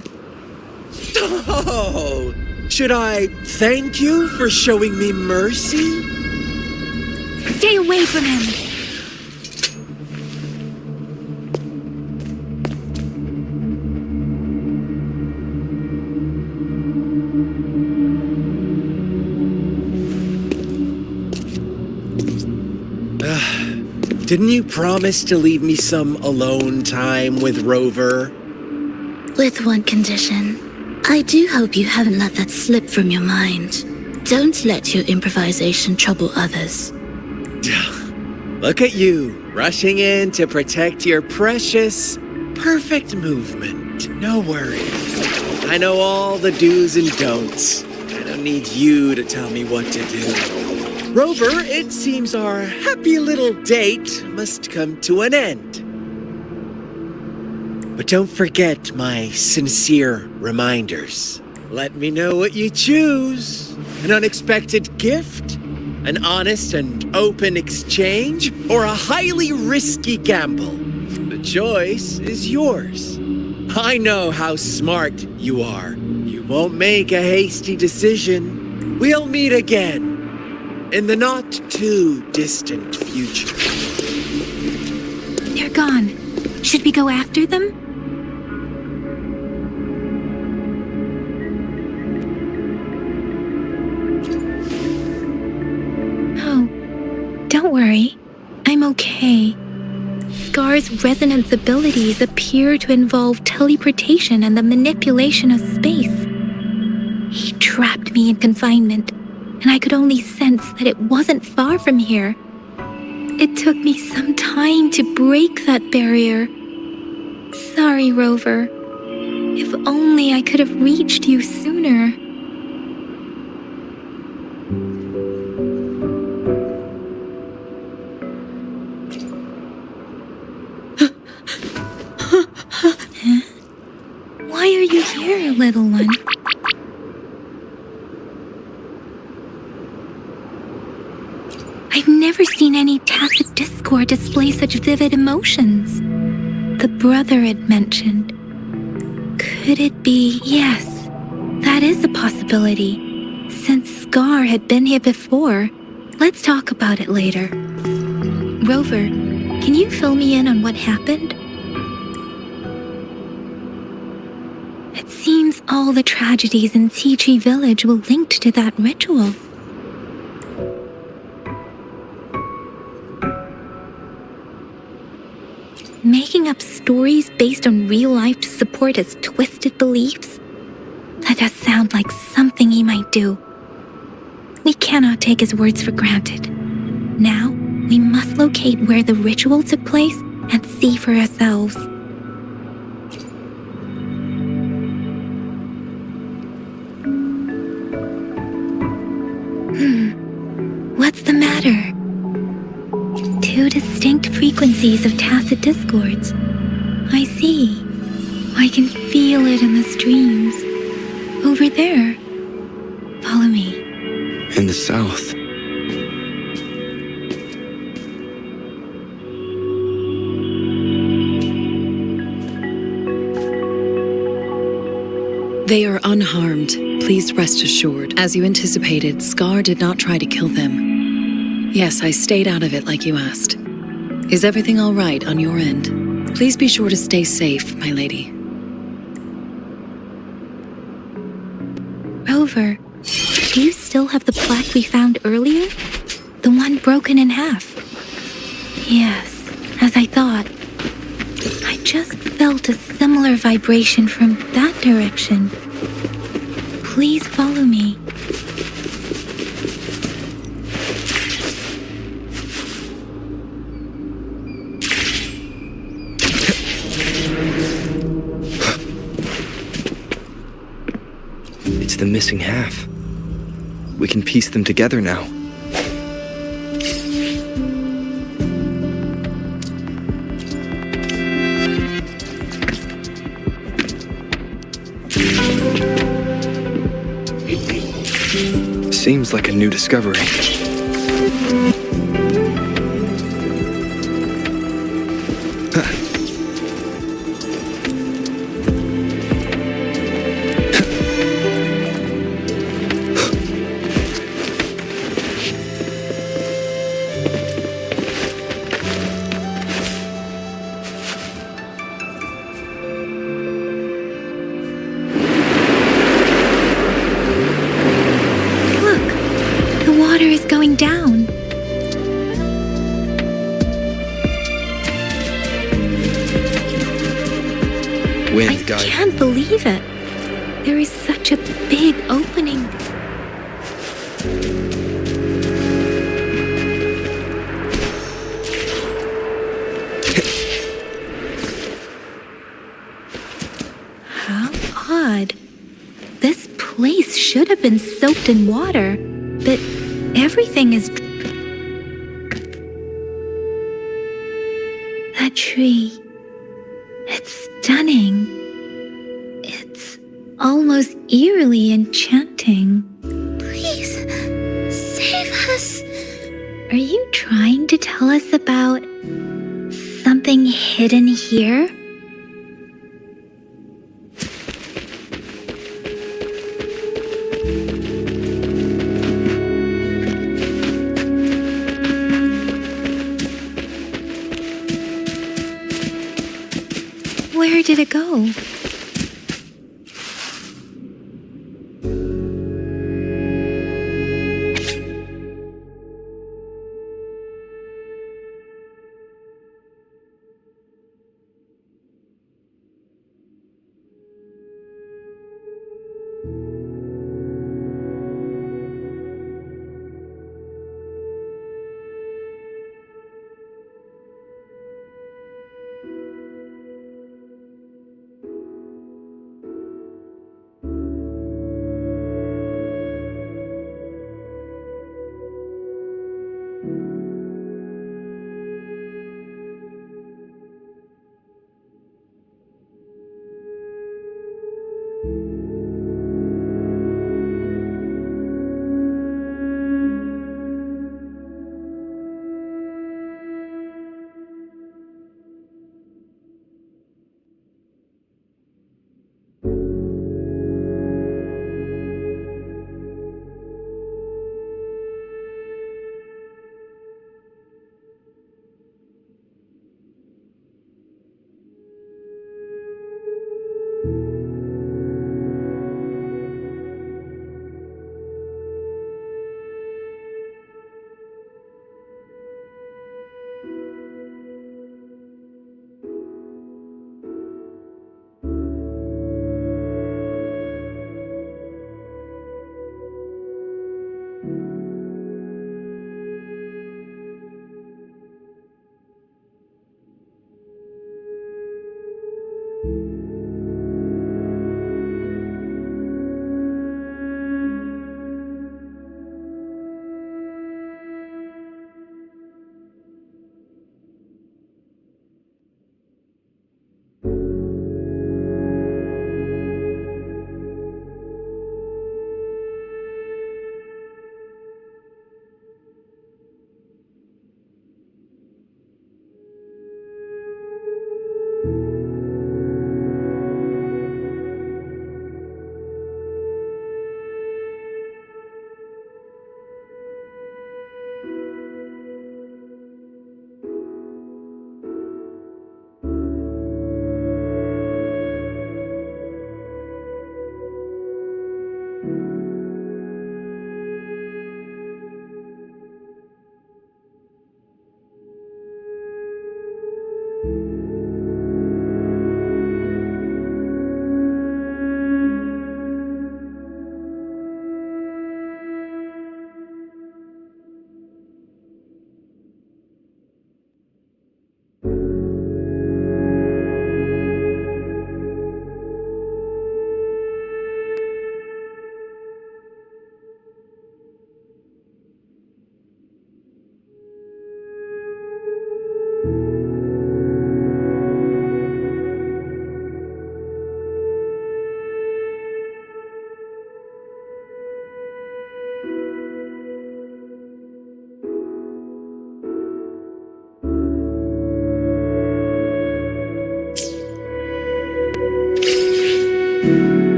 Oh, should I thank you for showing me mercy?
Stay away from him!
Didn't you promise to leave me some alone time with Rover?
With one condition. I do hope you haven't let that slip from your mind. Don't let your improvisation trouble others.
Look at you, rushing in to protect your precious, perfect movement. No worries. I know all the do's and don'ts. I don't need you to tell me what to do. Rover, it seems our happy little date must come to an end. But don't forget my sincere reminders. Let me know what you choose. An unexpected gift? An honest and open exchange? Or a highly risky gamble? The choice is yours. I know how smart you are. You won't make a hasty decision. We'll meet again. In the not-too-distant future.
They're gone. Should we go after them? Oh, don't worry. I'm okay. Scar's resonance abilities appear to involve teleportation and the manipulation of space. He trapped me in confinement, and I could only sense that it wasn't far from here. It took me some time to break that barrier. Sorry, Rover. If only I could have reached you sooner. Huh? Why are you here, little one? I've never seen any tacit discord display such vivid emotions. The brother had mentioned. Could it be? Yes, that is a possibility. Since Scar had been here before, let's talk about it later. Rover, can you fill me in on what happened? It seems all the tragedies in Tea Tree Village were linked to that ritual. Making up stories based on real life to support his twisted beliefs? That does sound like something he might do. We cannot take his words for granted. Now, we must locate where the ritual took place and see for ourselves. frequencies of tacit discords. I see. I can feel it in the streams. Over there. Follow me.
In the south.
They are unharmed. Please rest assured. As you anticipated, Scar did not try to kill them. Yes, I stayed out of it like you asked. Is everything all right on your end? Please be sure to stay safe, my lady.
Rover, do you still have the plaque we found earlier? The one broken in half? Yes, as I thought. I just felt a similar vibration from that direction. Please follow me.
It's the missing half. We can piece them together now. Seems like a new discovery.
Going down.
Wind
I
guide.
can't believe it. There is such a big opening. How odd. This place should have been soaked in water, but everything is... That tree. It's stunning. It's almost eerily enchanting.
Please, save us.
Are you trying to tell us about something hidden here? Where did it go?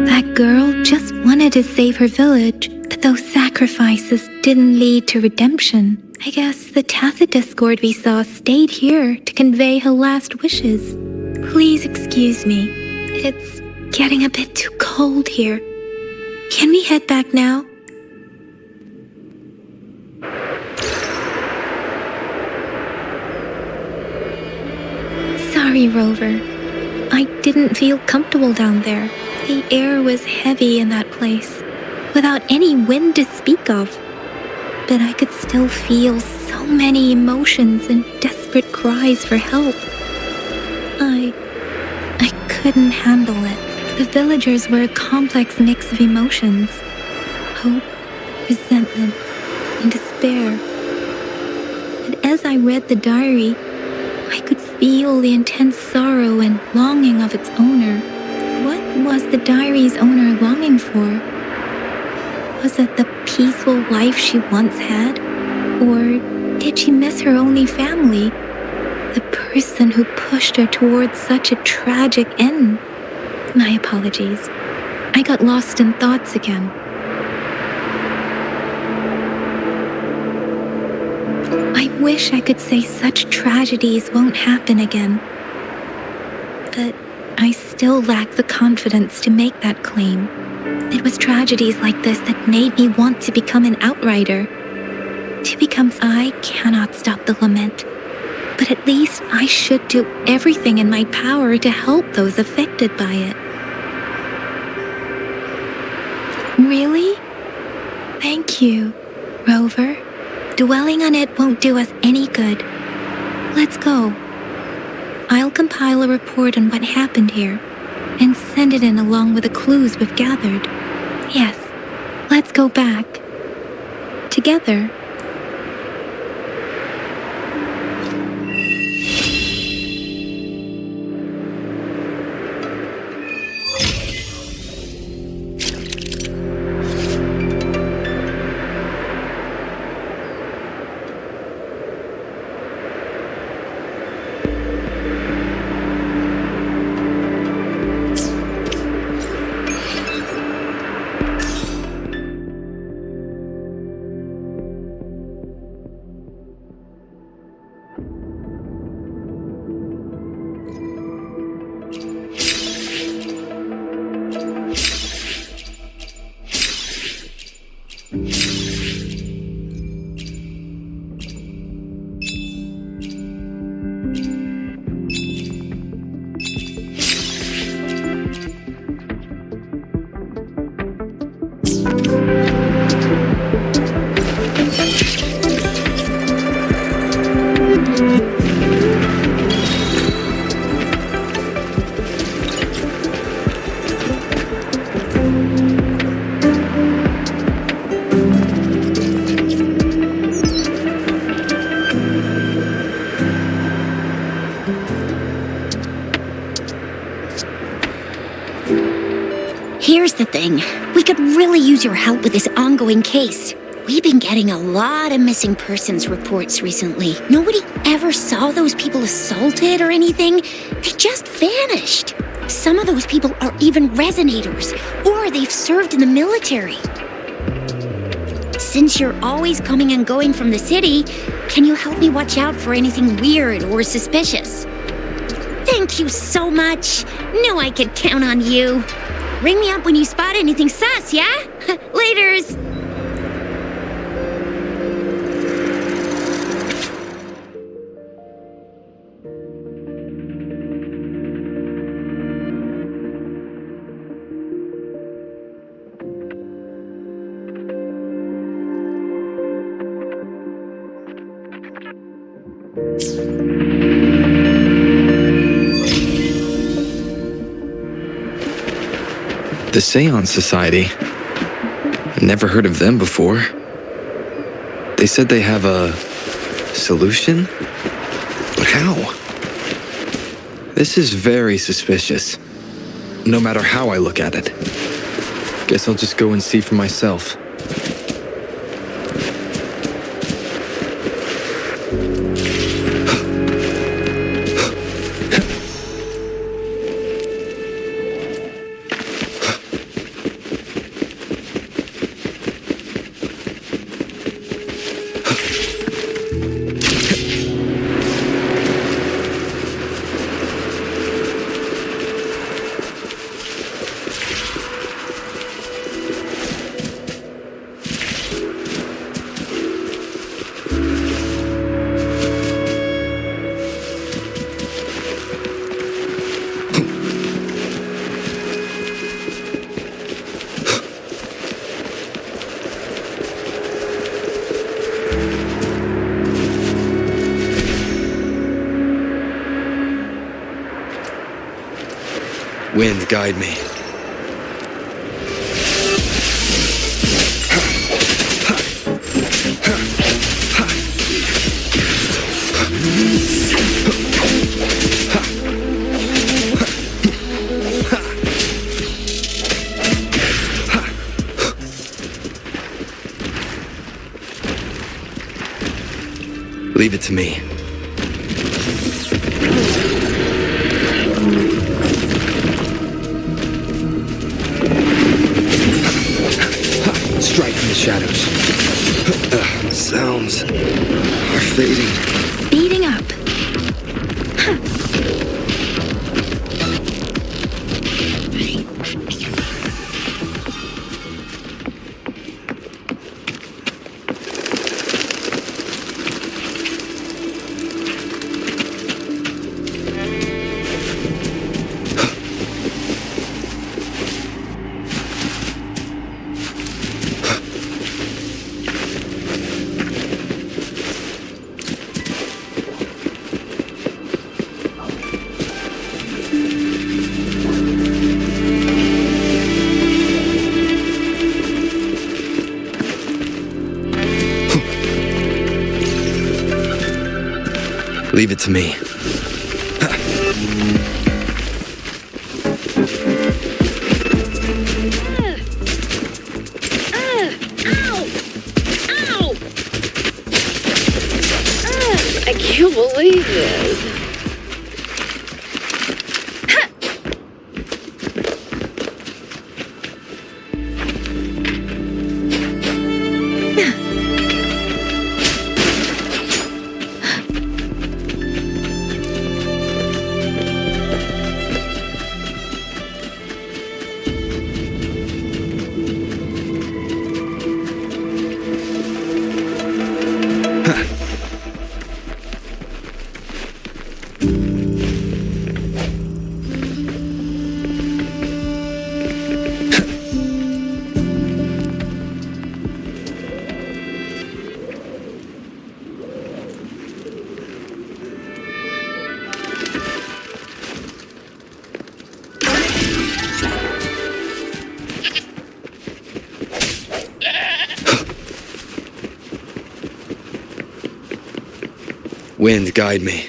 That girl just wanted to save her village, but those sacrifices didn't lead to redemption. I guess the tacit discord we saw stayed here to convey her last wishes. Please excuse me. It's getting a bit too cold here. Can we head back now? Sorry, Rover. I didn't feel comfortable down there. The air was heavy in that place, without any wind to speak of. But I could still feel so many emotions and desperate cries for help. I couldn't handle it. The villagers were a complex mix of emotions. Hope, resentment, and despair. And as I read the diary, I could feel the intense sorrow and longing of its owner. What was the diary's owner longing for? Was it the peaceful life she once had? Or did she miss her only family? The person who pushed her towards such a tragic end? My apologies. I got lost in thoughts again. I wish I could say such tragedies won't happen again. But I still lack the confidence to make that claim. It was tragedies like this that made me want to become an outrider. I cannot stop the lament, but at least I should do everything in my power to help those affected by it. Really? Thank you, Rover. Dwelling on it won't do us any good. Let's go. I'll compile a report on what happened here and send it in along with the clues we've gathered. Yes, let's go back. Together.
Here's the thing. We could really use your help with this ongoing case. We've been getting a lot of missing persons reports recently. Nobody ever saw those people assaulted or anything. They just vanished. Some of those people are even resonators, or they've served in the military. Since you're always coming and going from the city, can you help me watch out for anything weird or suspicious? Thank you so much. Knew I could count on you. Ring me up when you spot anything sus, yeah? Laters.
The Seance Society. Never heard of them before. They said they have a solution? But how? This is very suspicious. No matter how I look at it. Guess I'll just go and see for myself. Wind, guide me. Leave it to me. Strike from the shadows. Sounds are fading.
Speeding up.
Leave it to me.
I can't believe this.
Wind, guide me.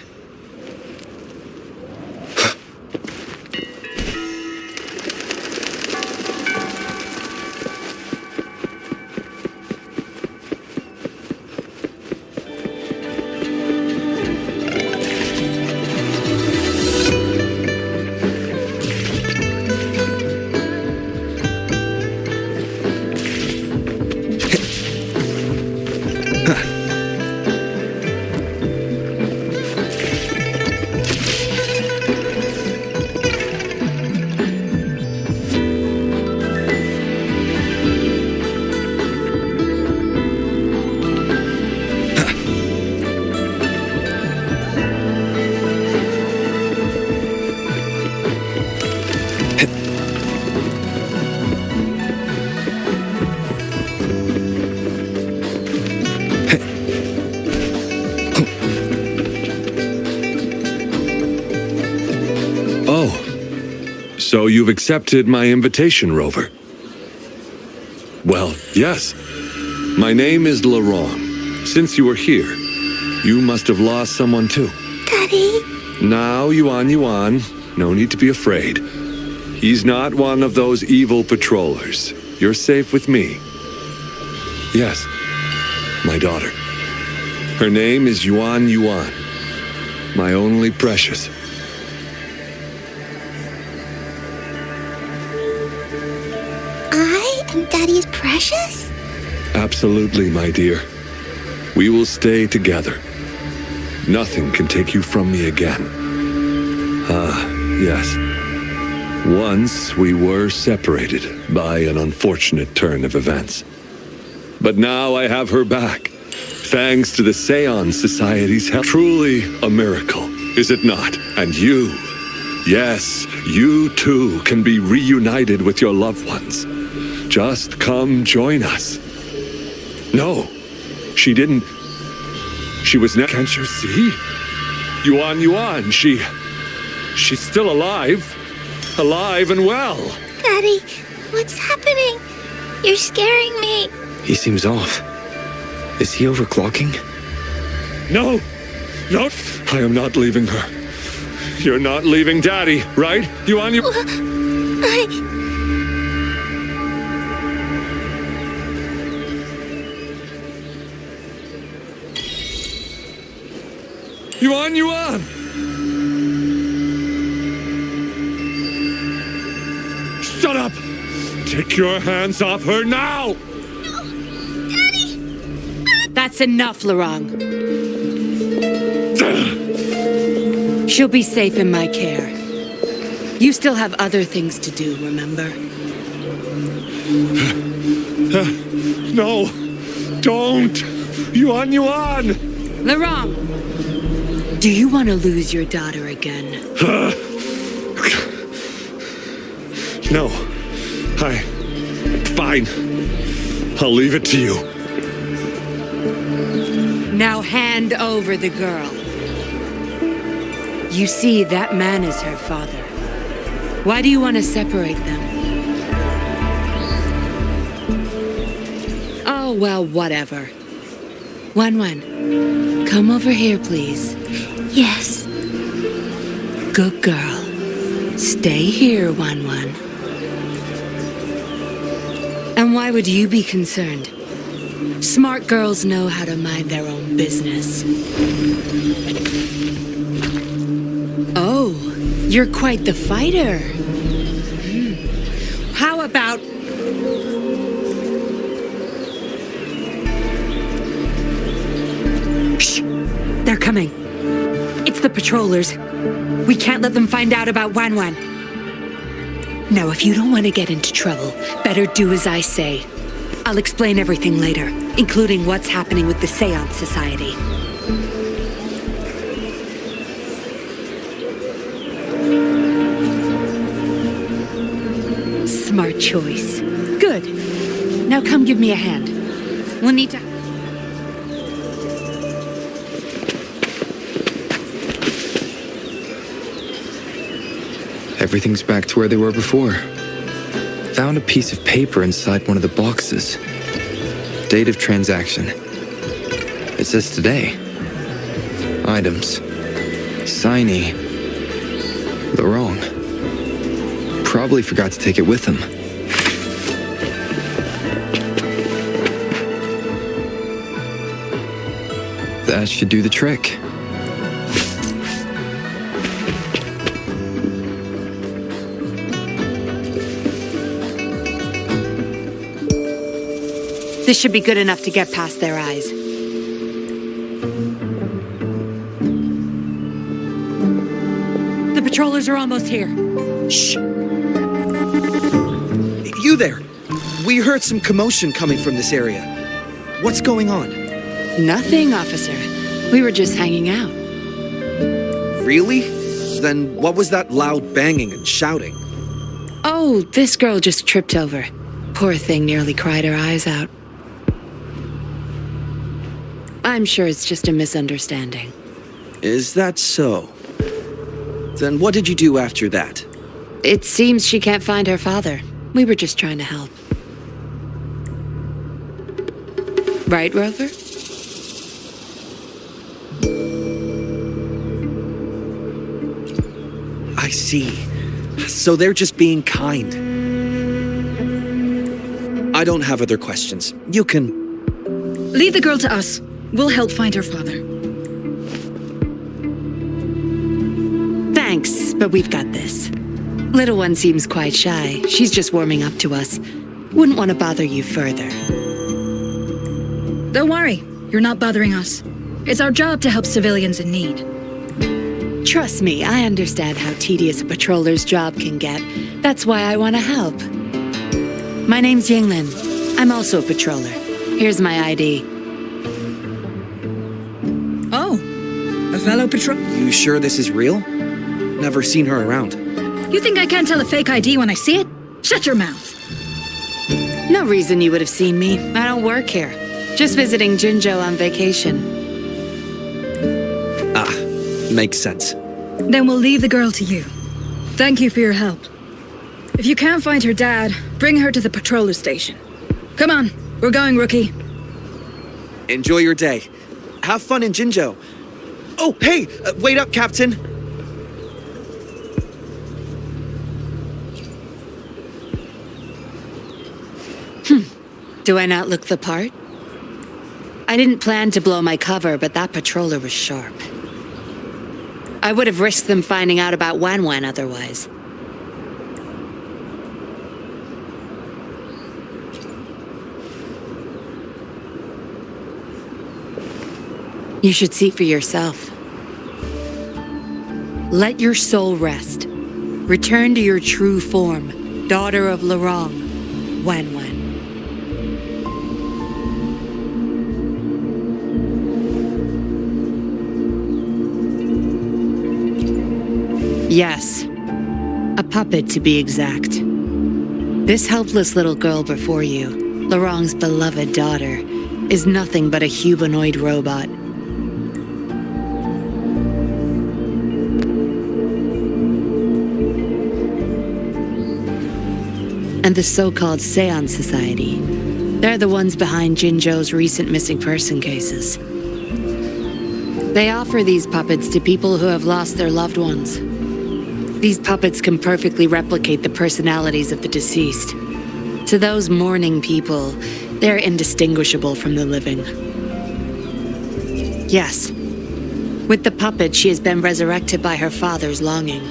So you've accepted my invitation, Rover? Well, yes. My name is Laurent. Since you are here, you must have lost someone too.
Daddy?
Now, Yuan, no need to be afraid. He's not one of those evil patrollers. You're safe with me. Yes, my daughter. Her name is Yuan, my only precious.
I am Daddy's precious?
Absolutely, my dear. We will stay together. Nothing can take you from me again. Ah, yes. Once we were separated by an unfortunate turn of events. But now I have her back, thanks to the Seance Society's help. Truly a miracle, is it not? And you, yes, you too can be reunited with your loved ones. Just come join us. No, she didn't. She was not. Can't you see? Yuan, she's still alive. Alive and well.
Daddy, what's happening? You're scaring me.
He seems off. Is he overclocking?
No! I am not leaving her. You're not leaving Daddy, right? Yuan, Yuan! Shut up! Take your hands off her now!
That's enough, Laurent. She'll be safe in my care. You still have other things to do, remember?
No! Don't! Yuan!
Laurent! Do you want to lose your daughter again?
No. Fine. I'll leave it to you.
Now hand over the girl. You see, that man is her father. Why do you want to separate them? Oh, well, whatever. Wan, come over here, please.
Yes.
Good girl. Stay here, Wan. And why would you be concerned? Smart girls know how to mind their own business. Oh, you're quite the fighter. How about... Shh! They're coming. It's the patrollers. We can't let them find out about Wan. Now, if you don't want to get into trouble, better do as I say. I'll explain everything later, including what's happening with the Seance Society. Smart choice. Good. Now come give me a hand. We'll need to...
Everything's back to where they were before. Found a piece of paper inside one of the boxes. Date of transaction. It says today. Items. Signee. Laurent. Probably forgot to take it with him. That should do the trick.
This should be good enough to get past their eyes. The patrollers are almost here.
Shh! You there! We heard some commotion coming from this area. What's going on?
Nothing, officer. We were just hanging out.
Really? Then what was that loud banging and shouting?
Oh, this girl just tripped over. Poor thing nearly cried her eyes out. I'm sure it's just a misunderstanding.
Is that so? Then what did you do after that?
It seems she can't find her father. We were just trying to help. Right, Rover?
I see. So they're just being kind. I don't have other questions. You can...
Leave the girl to us. We'll help find her father.
Thanks, but we've got this. Little one seems quite shy. She's just warming up to us. Wouldn't want to bother you further.
Don't worry. You're not bothering us. It's our job to help civilians in need.
Trust me, I understand how tedious a patroller's job can get. That's why I want to help. My name's Yinglin. I'm also a patroller. Here's my ID.
Oh, a fellow patrol.
You sure this is real? Never seen her around.
You think I can't tell a fake ID when I see it? Shut your mouth.
No reason you would have seen me. I don't work here. Just visiting Jinzhou on vacation.
Ah, makes sense.
Then we'll leave the girl to you. Thank you for your help. If you can't find her dad, bring her to the patroller station. Come on, we're going, Rookie.
Enjoy your day. Have fun in Jinzhou. Oh, hey! Wait up, Captain!
Do I not look the part? I didn't plan to blow my cover, but that patroller was sharp. I would have risked them finding out about Wan Wan otherwise. You should see for yourself. Let your soul rest. Return to your true form, daughter of Lorong, Wan Wan. Yes, a puppet to be exact. This helpless little girl before you, Lorong's beloved daughter, is nothing but a humanoid robot. And the so-called Seance Society, they're the ones behind Jinzhou's recent missing person cases. They offer these puppets to people who have lost their loved ones. These puppets can perfectly replicate the personalities of the deceased. To those mourning people, they're indistinguishable from the living. Yes, with the puppet, she has been resurrected by her father's longing.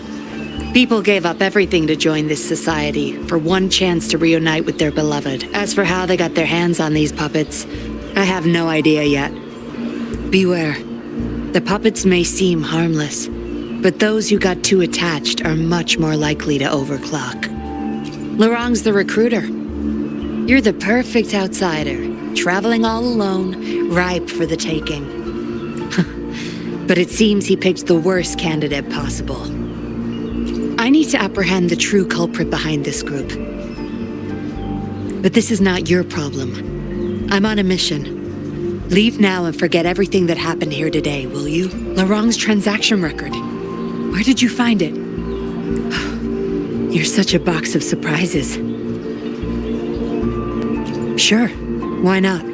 People gave up everything to join this society for one chance to reunite with their beloved. As for how they got their hands on these puppets, I have no idea yet. Beware. The puppets may seem harmless, but those who got too attached are much more likely to overclock. Lorong's the recruiter. You're the perfect outsider, traveling all alone, ripe for the taking. But it seems he picked the worst candidate possible. I need to apprehend the true culprit behind this group. But this is not your problem. I'm on a mission. Leave now and forget everything that happened here today, will you? Lorong's transaction record. Where did you find it? You're such a box of surprises. Sure, why not?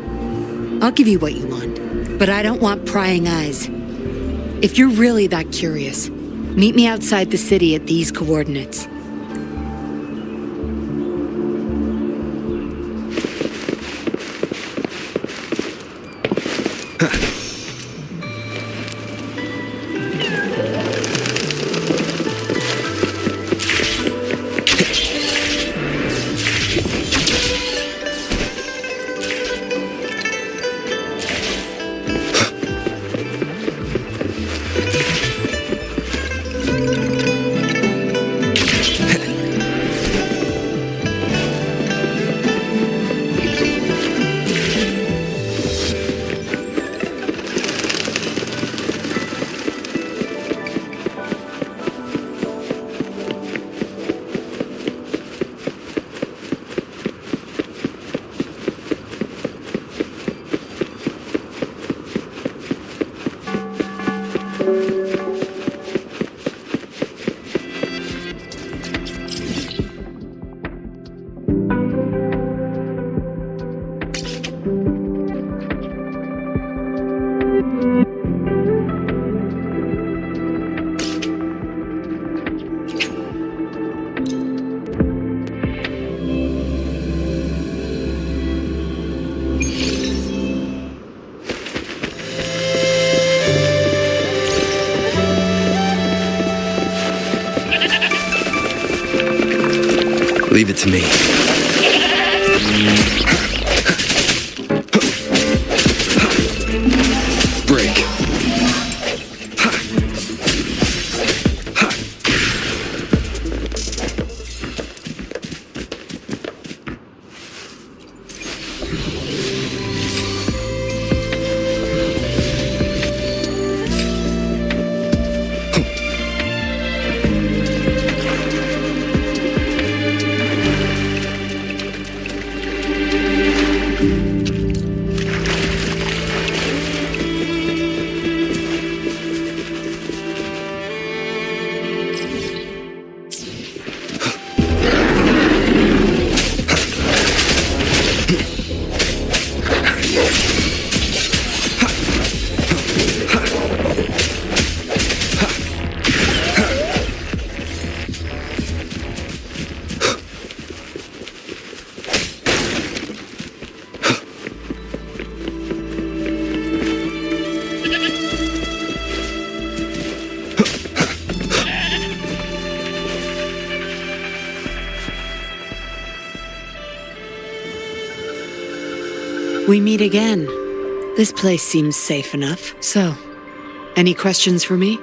I'll give you what you want, but I don't want prying eyes. If you're really that curious, meet me outside the city at these coordinates.
Leave it to me. Break.
We meet again. This place seems safe enough. So, any questions for me?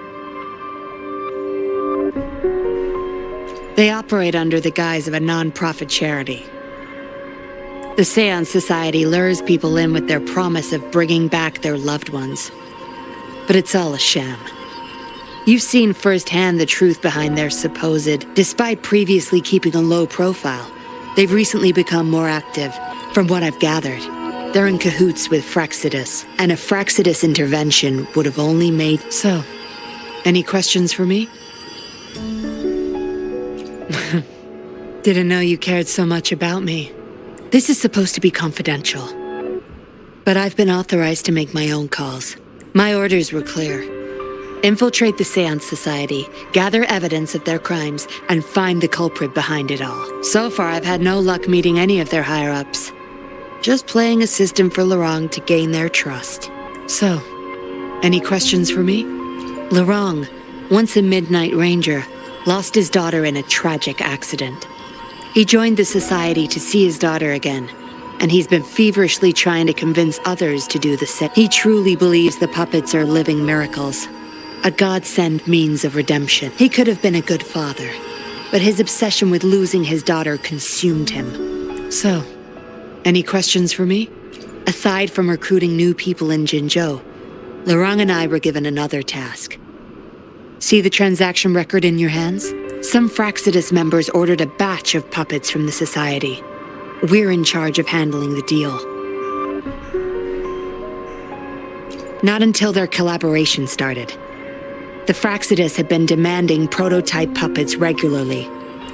They operate under the guise of a non-profit charity. The Seance Society lures people in with their promise of bringing back their loved ones. But it's all a sham. You've seen firsthand the truth behind their supposed, despite previously keeping a low profile. They've recently become more active, from what I've gathered. They're in cahoots with Fraxidus, and a Fraxidus intervention would have only made... So, any questions for me? Didn't know you cared so much about me. This is supposed to be confidential. But I've been authorized to make my own calls. My orders were clear. Infiltrate the Seance Society, gather evidence of their crimes, and find the culprit behind it all. So far, I've had no luck meeting any of their higher-ups. Just playing a system for Lorang to gain their trust. So, any questions for me? Lorang, once a Midnight Ranger, lost his daughter in a tragic accident. He joined the Society to see his daughter again, and he's been feverishly trying to convince others to do the same. He truly believes the puppets are living miracles, a godsend means of redemption. He could have been a good father, but his obsession with losing his daughter consumed him. So, any questions for me? Aside from recruiting new people in Jinzhou, Lorang and I were given another task. See the transaction record in your hands? Some Fraxidus members ordered a batch of puppets from the Society. We're in charge of handling the deal. Not until their collaboration started. The Fraxidus had been demanding prototype puppets regularly.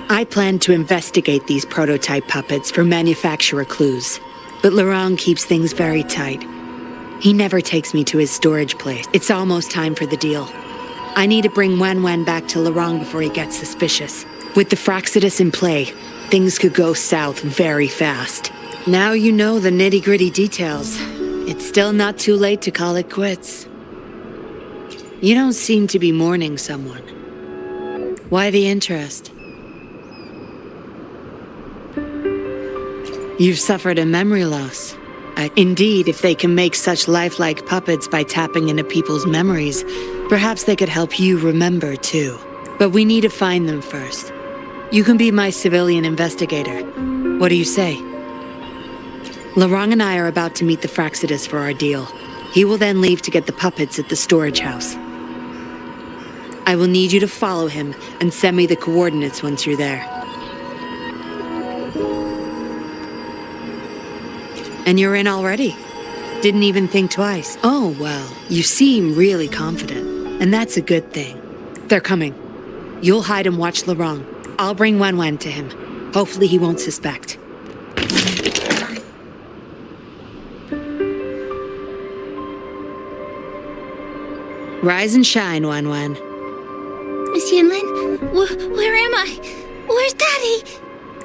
I planned to investigate these prototype puppets for manufacturer clues, but Lorang keeps things very tight. He never takes me to his storage place. It's almost time for the deal. I need to bring Wen back to Lorang before he gets suspicious. With the Fraxidus in play, things could go south very fast. Now you know the nitty-gritty details. It's still not too late to call it quits. You don't seem to be mourning someone. Why the interest? You've suffered a memory loss. Indeed, if they can make such lifelike puppets by tapping into people's memories, perhaps they could help you remember too. But we need to find them first. You can be my civilian investigator. What do you say? Lorang and I are about to meet the Fraxidus for our deal. He will then leave to get the puppets at the storage house. I will need you to follow him and send me the coordinates once you're there. And you're in already? Didn't even think twice. Oh, well, you seem really confident, and that's a good thing. They're coming. You'll hide and watch Lorang. I'll bring Wen to him. Hopefully he won't suspect. Rise and shine, Wan.
Miss Yanlin, where am I? Where's Daddy?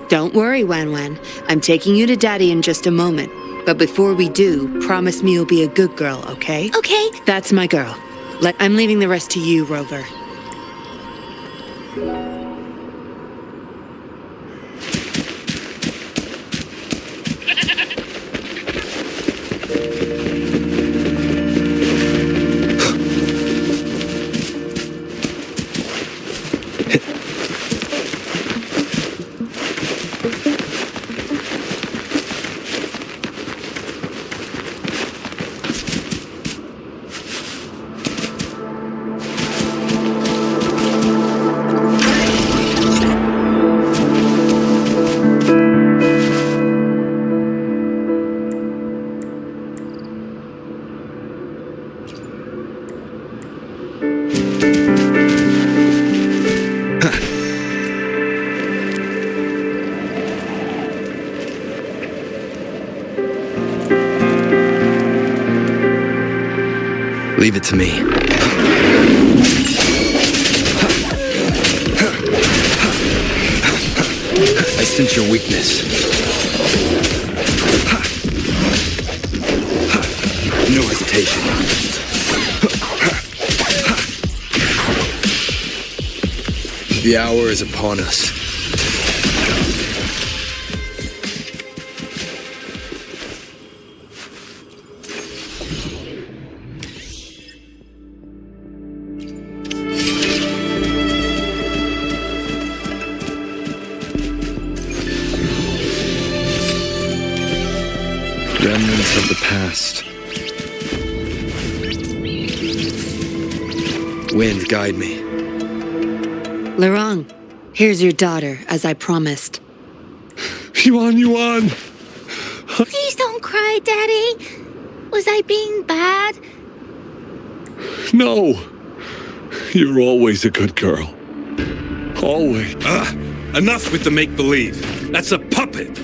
Don't worry, Wan. I'm taking you to Daddy in just a moment. But before we do, promise me you'll be a good girl, okay?
Okay.
That's my girl. I'm leaving the rest to you, Rover.
Leave it to me. I sense your weakness. No hesitation. The hour is upon us. Remnants of the past. Wind, guide me.
Lorong, here's your daughter, as I promised.
Yuan!
Please don't cry, Daddy. Was I being bad?
No! You're always a good girl. Always.
Enough with the make-believe. That's a puppet.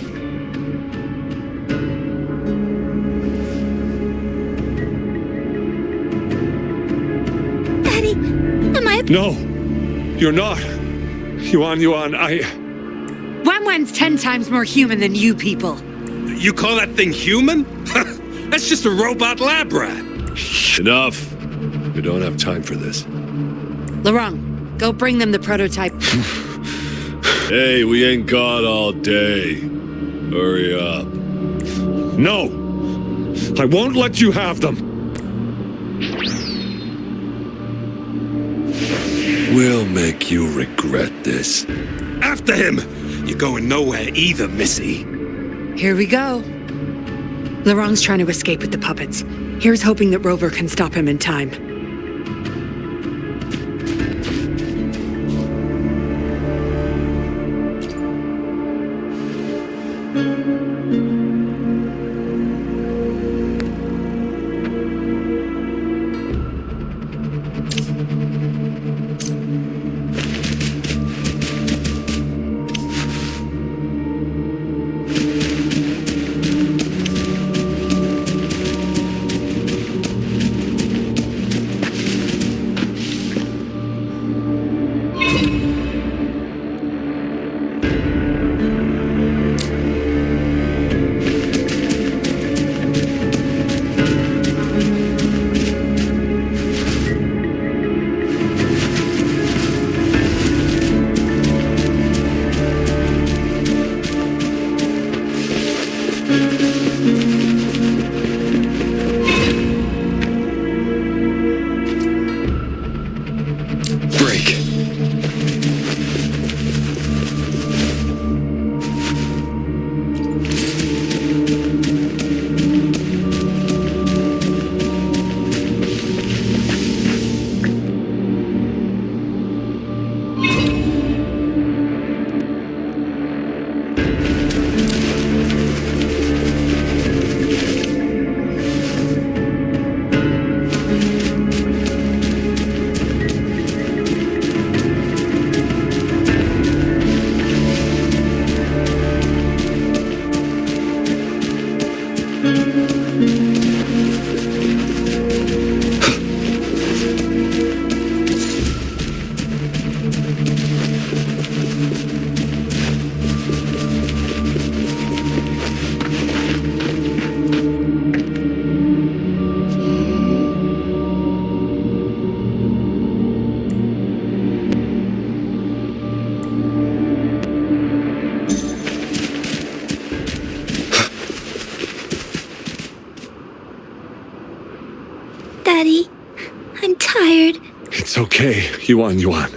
Daddy, am I...
No! You're not! Yuan,
Wan's 10 times more human than you people.
You call that thing human? That's just a robot lab rat.
Enough! We don't have time for this.
Lorong, go bring them the prototype.
Hey, we ain't got all day. Hurry up. No! I won't let you have them! We'll make you regret this.
After him! You're going nowhere either, Missy.
Here we go. Lorong's trying to escape with the puppets. Here's hoping that Rover can stop him in time.
Daddy, I'm tired.
It's okay, Yuan Yuan.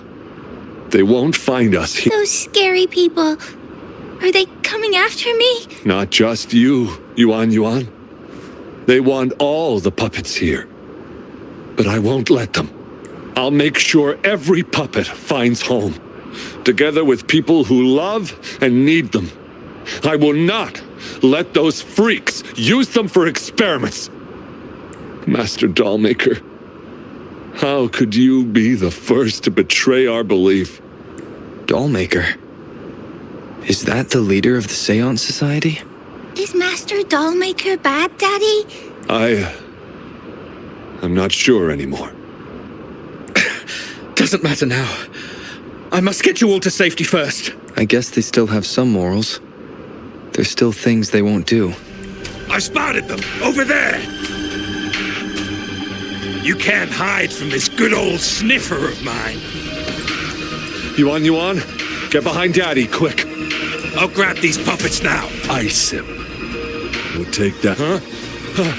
They won't find us here.
Those scary people. Are they coming after me?
Not just you, Yuan Yuan. They want all the puppets here. But I won't let them. I'll make sure every puppet finds home, together with people who love and need them. I will not let those freaks use them for experiments. Master Dollmaker, how could you be the first to betray our belief?
Dollmaker? Is that the leader of the Seance Society?
Is Master Dollmaker bad, Daddy?
I'm not sure anymore.
Doesn't matter now. I must get you all to safety first.
I guess they still have some morals. There's still things they won't do.
I spotted them, over there! You can't hide from this good old sniffer of mine.
Yuan Yuan, get behind Daddy, quick.
I'll grab these puppets now.
Ice him. We'll take that. Huh?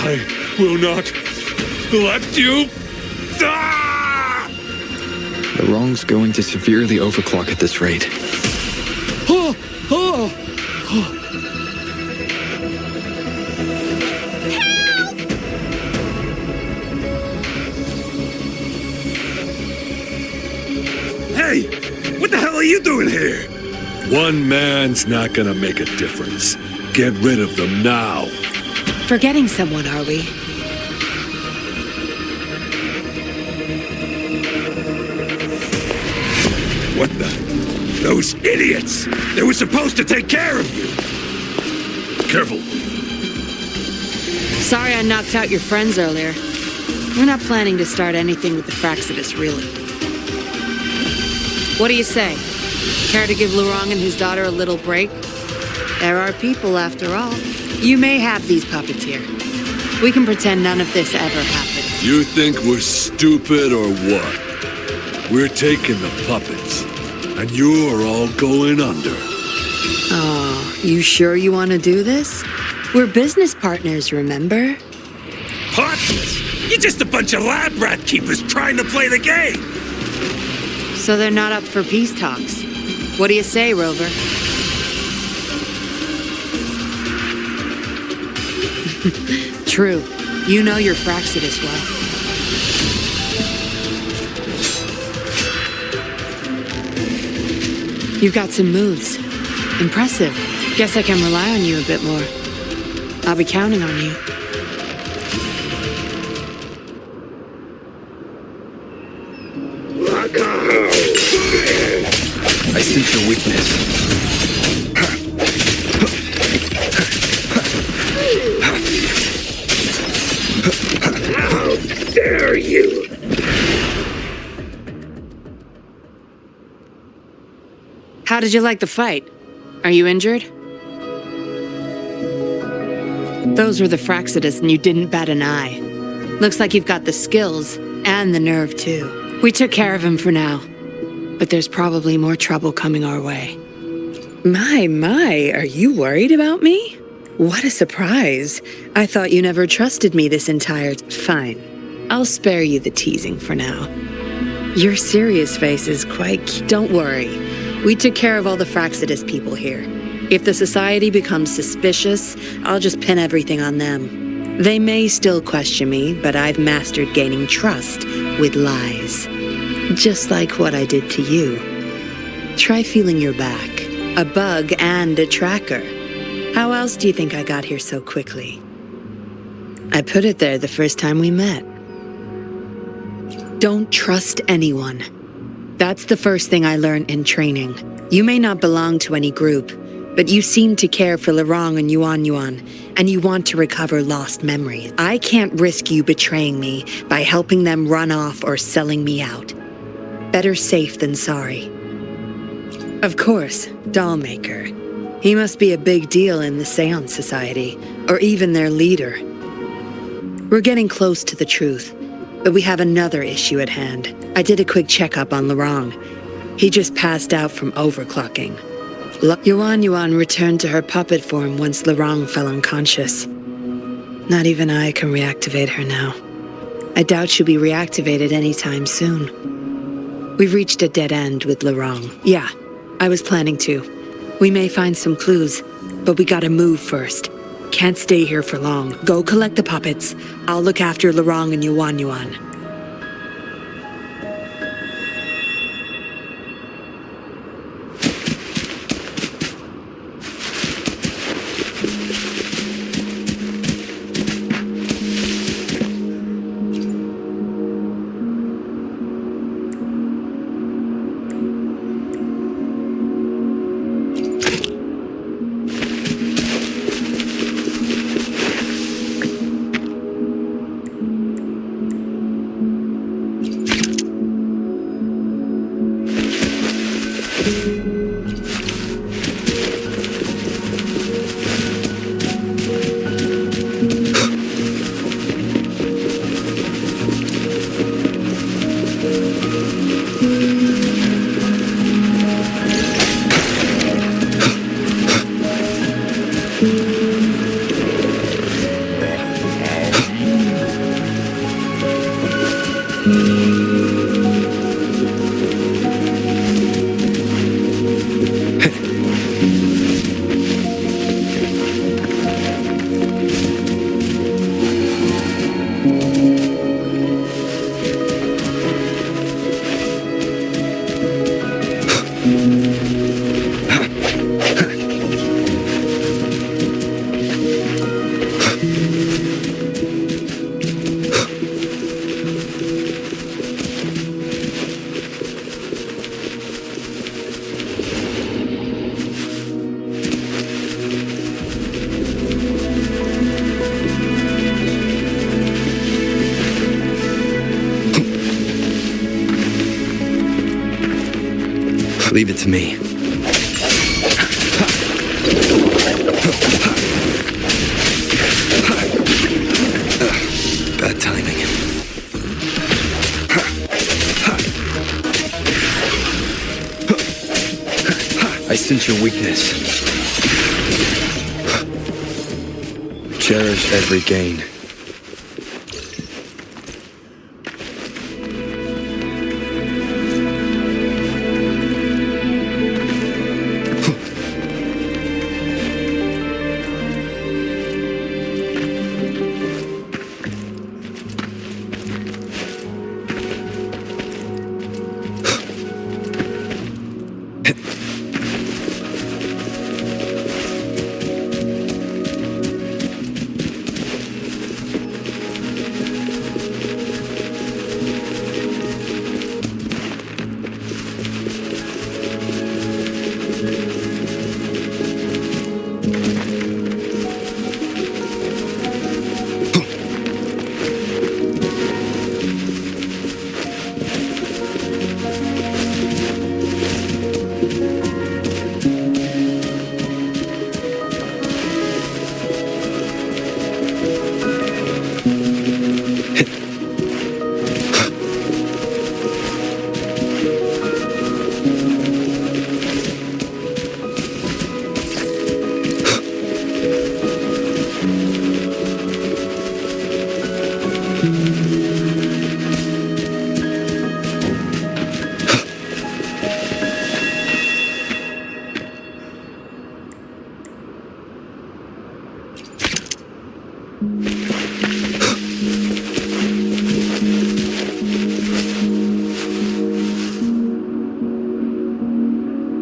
I will not let you die!
The wrong's going to severely overclock at this rate.
Hey, what the hell are you doing here?
One man's not gonna make a difference. Get rid of them now.
Forgetting someone, are we?
What the? Those idiots! They were supposed to take care of you!
Careful.
Sorry I knocked out your friends earlier. We're not planning to start anything with the Fraxidus, really. What do you say? Care to give Lurong and his daughter a little break? There are people, after all. You may have these puppets here. We can pretend none of this ever happened.
You think we're stupid or what? We're taking the puppets, and you're all going under.
Oh, you sure you want to do this? We're business partners, remember?
Partners? You're just a bunch of lab rat keepers trying to play the game!
So they're not up for peace talks. What do you say, Rover? True. You know your Fraxidus well. You've got some moves. Impressive. Guess I can rely on you a bit more. I'll be counting on you.
I sense your weakness.
How dare you!
How did you like the fight? Are you injured? Those were the Fraxidus and you didn't bat an eye. Looks like you've got the skills and the nerve too. We took care of him for now. But there's probably more trouble coming our way.
My, are you worried about me? What a surprise. I thought you never trusted me this entire... Fine. I'll spare you the teasing for now. Your serious face is quite... Don't worry. We took care of all the Fraxidus people here. If the society becomes suspicious, I'll just pin everything on them. They may still question me, but I've mastered gaining trust with lies. Just like what I did to you. Try feeling your back. A bug and a tracker. How else do you think I got here so quickly? I put it there the first time we met. Don't trust anyone. That's the first thing I learned in training. You may not belong to any group, but you seem to care for Lurong and Yuan Yuan, and you want to recover lost memories. I can't risk you betraying me by helping them run off or selling me out. Better safe than sorry. Of course, Dollmaker. He must be a big deal in the Seance Society, or even their leader. We're getting close to the truth, but we have another issue at hand. I did a quick checkup on Lurong. He just passed out from overclocking. Yuan Yuan returned to her puppet form once Lurong fell unconscious. Not even I can reactivate her now. I doubt she'll be reactivated anytime soon. We've reached a dead end with Lorang. Yeah, I was planning to. We may find some clues, but we gotta move first. Can't stay here for long. Go collect the puppets. I'll look after Lorang and Yuan Yuan.
Leave it to me. Bad timing. I sense your weakness. Cherish every gain.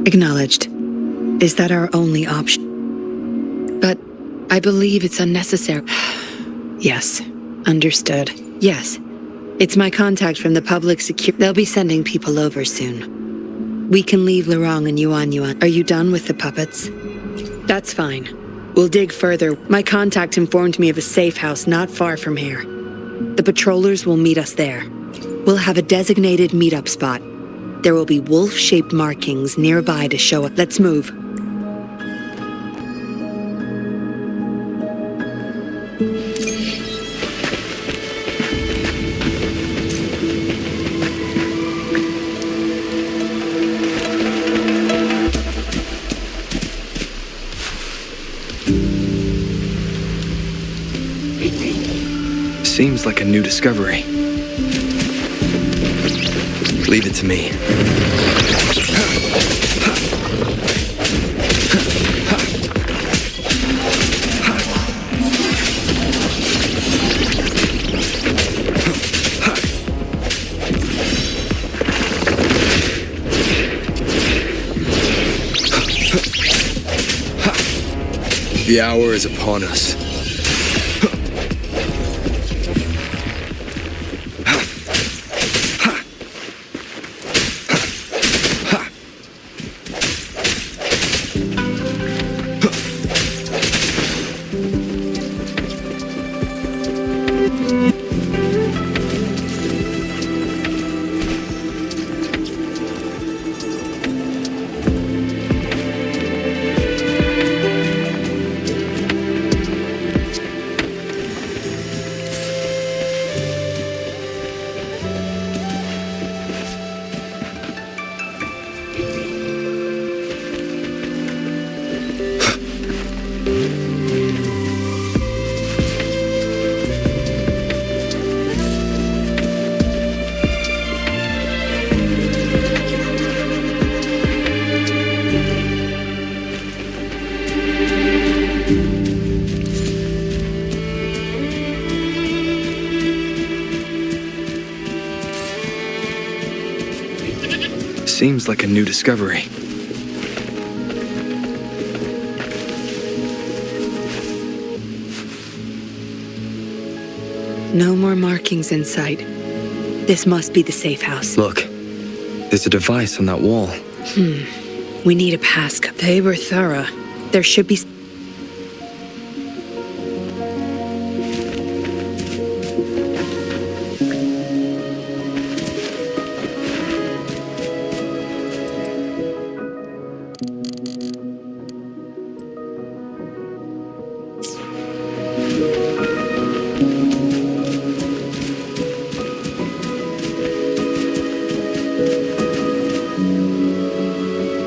Acknowledged. Is that our only option? But I believe it's unnecessary. Yes, understood. Yes, it's my contact from the public security. They'll be sending people over soon. We can leave Lorang and Yuan Yuan. Are you done with the puppets? That's fine. We'll dig further. My contact informed me of a safe house not far from here. The patrollers will meet us there. We'll have a designated meetup spot. There will be wolf-shaped markings nearby to show us. Let's move.
Seems like a new discovery. Leave it to me. The hour is upon us. Seems like a new discovery.
No more markings in sight. This must be the safe house.
Look, there's a device on that wall.
We need a passcode. They were thorough. There should be...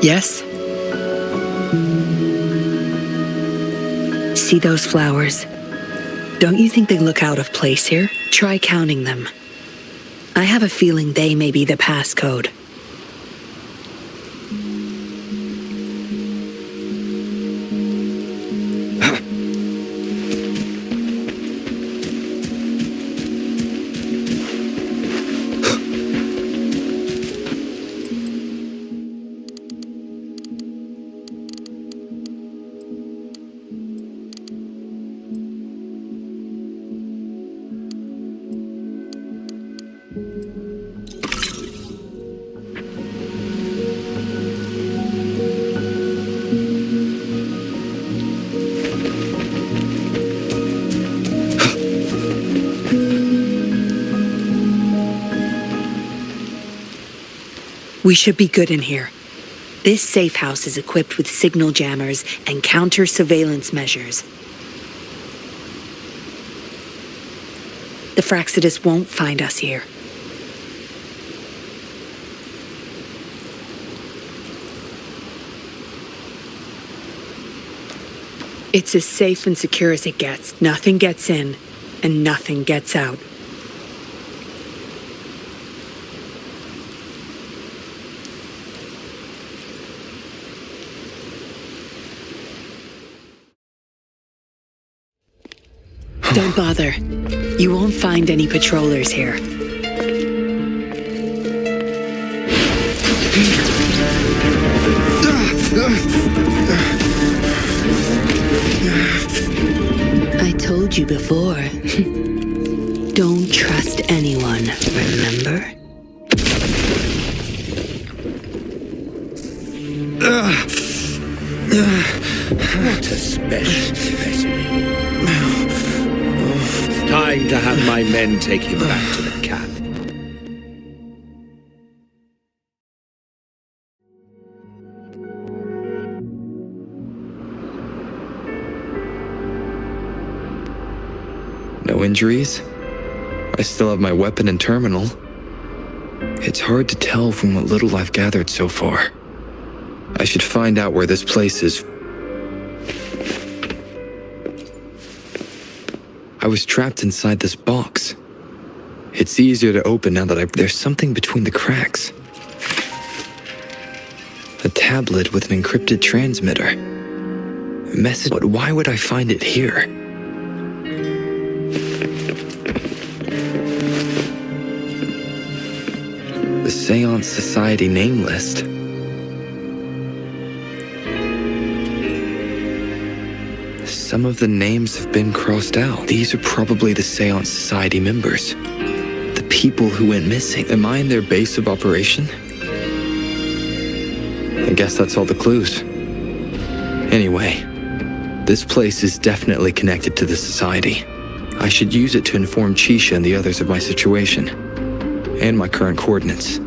Yes? See those flowers? Don't you think they look out of place here? Try counting them. I have a feeling they may be the passcode. We should be good in here. This safe house is equipped with signal jammers and counter-surveillance measures. The Fraxidus won't find us here. It's as safe and secure as it gets. Nothing gets in, and nothing gets out. Don't bother. You won't find any patrollers here. I told you before. Don't trust anyone, remember?
What a special specimen. Time to have my men take him back to the camp.
No injuries? I still have my weapon and terminal. It's hard to tell from what little I've gathered so far. I should find out where this place is. I was trapped inside this box. It's easier to open now that there's something between the cracks. A tablet with an encrypted transmitter. A message, but why would I find it here? The Seance Society name list. Some of the names have been crossed out. These are probably the Seance Society members. The people who went missing. Am I in their base of operation? I guess that's all the clues. Anyway, this place is definitely connected to the Society. I should use it to inform Chisha and the others of my situation, and my current coordinates.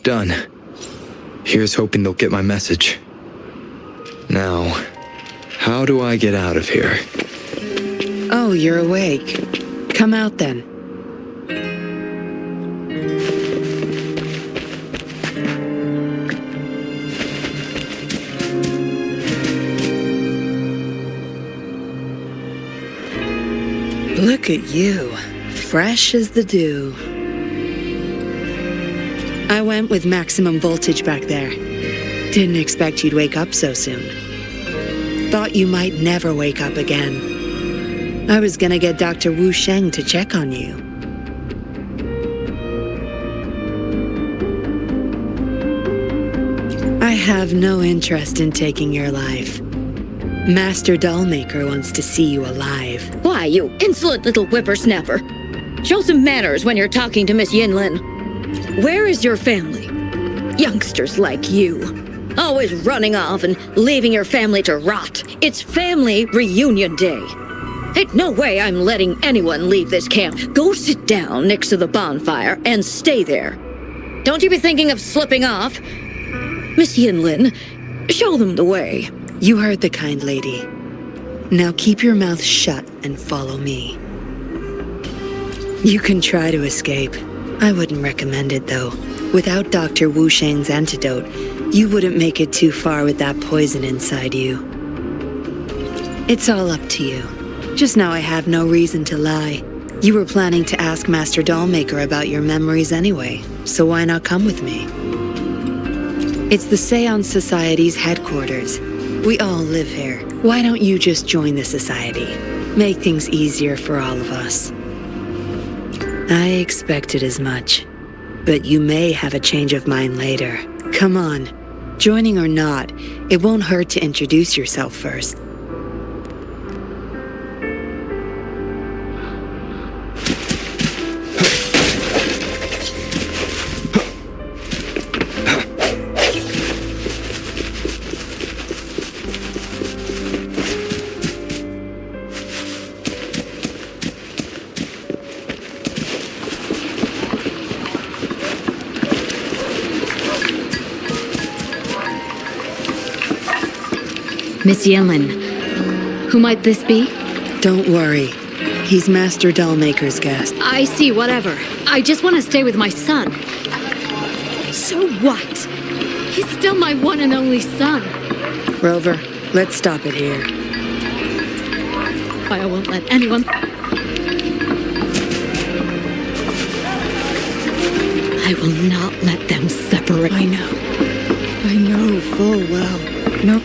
Done. Here's hoping they'll get my message. Now, how do I get out of here?
Oh, you're awake. Come out then. Look at you, fresh as the dew. I went with maximum voltage back there. Didn't expect you'd wake up so soon. Thought you might never wake up again. I was gonna get Dr. Wu Sheng to check on you. I have no interest in taking your life. Master Dollmaker wants to see you alive.
Why, you insolent little whippersnapper! Show some manners when you're talking to Miss Yinlin. Where is your family? Youngsters like you. Always running off and leaving your family to rot. It's family reunion day. Ain't no way I'm letting anyone leave this camp. Go sit down next to the bonfire and stay there. Don't you be thinking of slipping off. Miss Yinlin, show them the way.
You heard the kind lady. Now keep your mouth shut and follow me. You can try to escape. I wouldn't recommend it, though. Without Dr. Wu Sheng's antidote, you wouldn't make it too far with that poison inside you. It's all up to you. Just now I have no reason to lie. You were planning to ask Master Dollmaker about your memories anyway, so why not come with me? It's the Seance Society's headquarters. We all live here. Why don't you just join the Society? Make things easier for all of us. I expected as much, but you may have a change of mind later. Come on, joining or not, it won't hurt to introduce yourself first.
Miss Yinlin. Who might this be?
Don't worry. He's Master Dollmaker's guest.
I see, whatever. I just want to stay with my son. So what? He's still my one and only son.
Rover, let's stop it here.
I won't let anyone... I will not let them separate.
I know full well. No.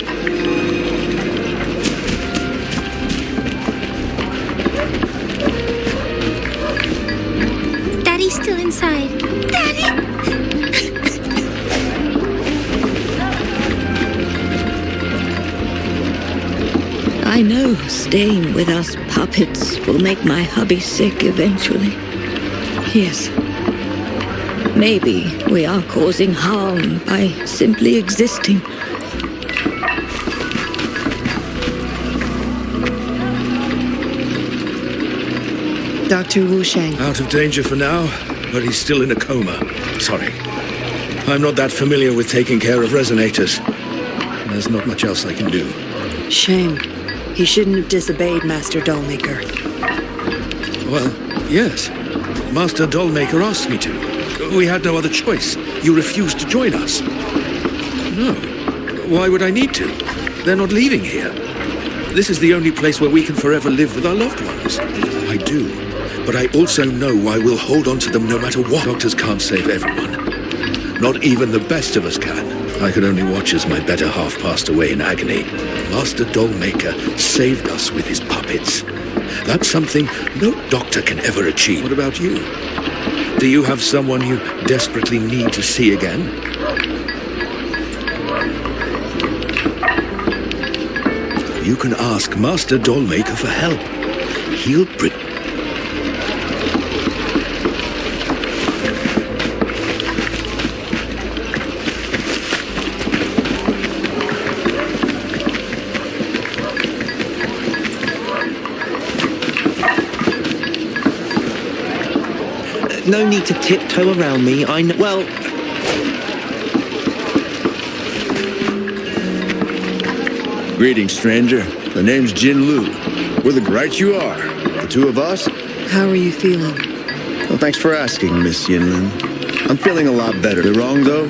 Daddy's still inside. Daddy!
I know staying with us puppets will make my hubby sick eventually. Yes. Maybe we are causing harm by simply existing.
Dr. Wu Sheng.
Out of danger for now, but he's still in a coma. Sorry. I'm not that familiar with taking care of resonators. There's not much else I can do.
Shame. He shouldn't have disobeyed Master Dollmaker.
Well, yes. Master Dollmaker asked me to. We had no other choice. You refused to join us. No. Why would I need to? They're not leaving here. This is the only place where we can forever live with our loved ones. I do. But I also know I will hold on to them no matter what. Doctors can't save everyone. Not even the best of us can. I could only watch as my better half passed away in agony. Master Dollmaker saved us with his puppets. That's something no doctor can ever achieve. What about you? Do you have someone you desperately need to see again? You can ask Master Dollmaker for help. He'll
No need to tiptoe around me. I know. Well.
Greetings, stranger. The name's Jin Lu. We're the right you are. The two of us.
How are you feeling?
Well, thanks for asking, Miss Yinlin. I'm feeling a lot better. The wrong, though?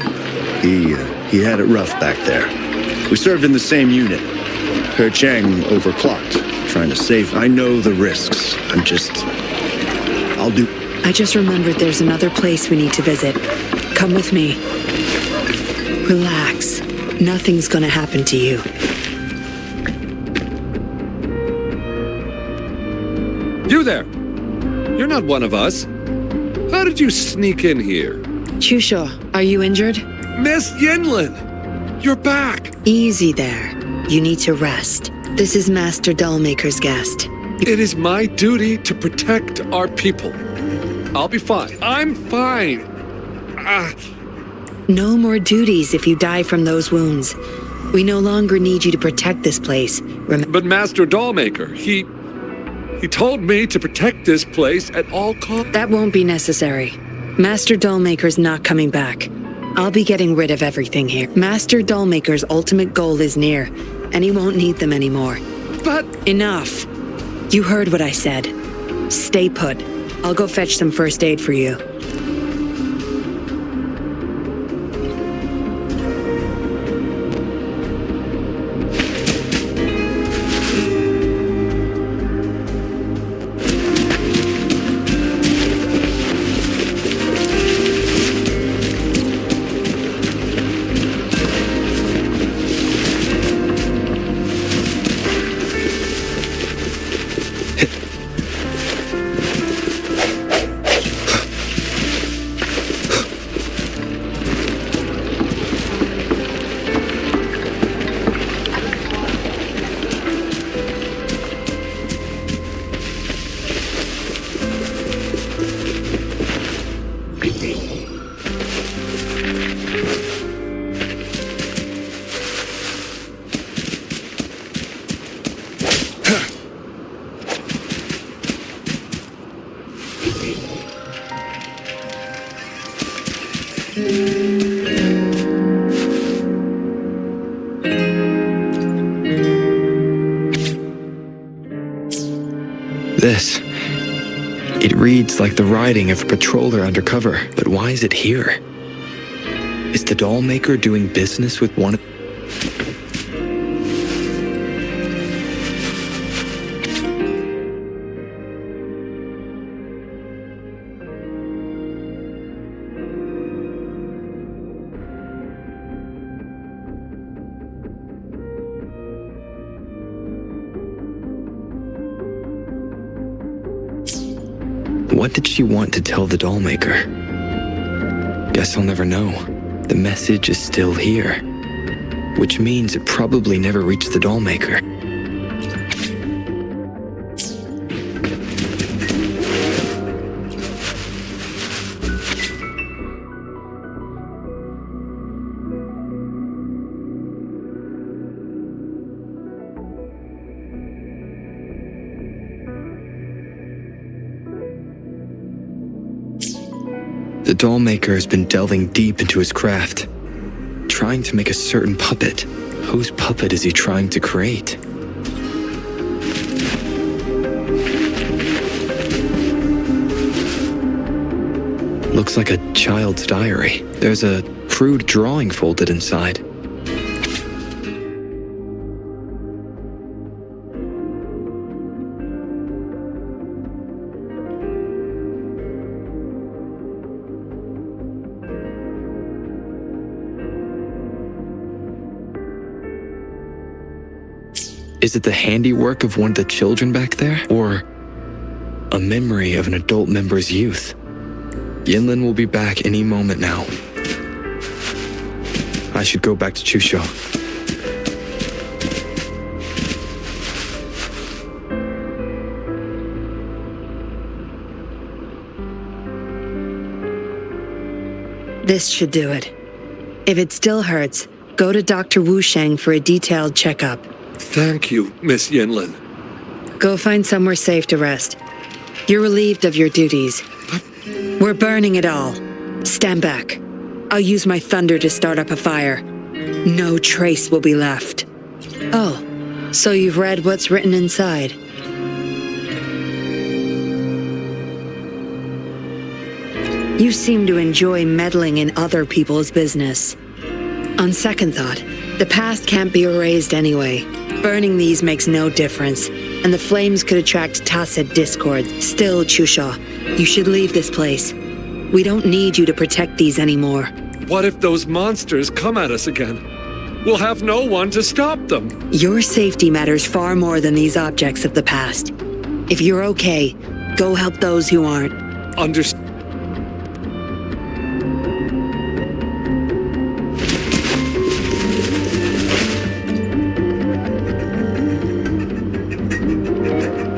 He had it rough back there. We served in the same unit. Her Chang overclocked, trying to save. I know the risks. I'll do.
I just remembered there's another place we need to visit. Come with me. Relax. Nothing's gonna happen to you.
You there! You're not one of us. How did you sneak in here?
Chusho, are you injured?
Miss Yinlin! You're back!
Easy there. You need to rest. This is Master Dollmaker's guest.
It is my duty to protect our people. I'll be fine. I'm fine.
No more duties if you die from those wounds. We no longer need you to protect this place.
But Master Dollmaker, he told me to protect this place at all costs.
That won't be necessary. Master Dollmaker's not coming back. I'll be getting rid of everything here. Master Dollmaker's ultimate goal is near, and he won't need them anymore.
But...
Enough. You heard what I said. Stay put. I'll go fetch some first aid for you.
This. It reads like the writing of a patroller undercover, but why is it here? Is the doll maker doing business with one of... What did she want to tell the doll maker? Guess I'll never know. The message is still here, which means it probably never reached the doll maker. The doll maker has been delving deep into his craft, trying to make a certain puppet. Whose puppet is he trying to create? Looks like a child's diary. There's a crude drawing folded inside. Is it the handiwork of one of the children back there? Or a memory of an adult member's youth? Yinlin will be back any moment now. I should go back to Chusha.
This should do it. If it still hurts, go to Dr. Wusheng for a detailed checkup.
Thank you, Miss Yinlin.
Go find somewhere safe to rest. You're relieved of your duties. We're burning it all. Stand back. I'll use my thunder to start up a fire. No trace will be left. Oh, so you've read what's written inside. You seem to enjoy meddling in other people's business. On second thought, the past can't be erased anyway. Burning these makes no difference, and the flames could attract tacit discord. Still, Chusha, you should leave this place. We don't need you to protect these anymore.
What if those monsters come at us again? We'll have no one to stop them.
Your safety matters far more than these objects of the past. If you're okay, go help those who aren't.
Understood.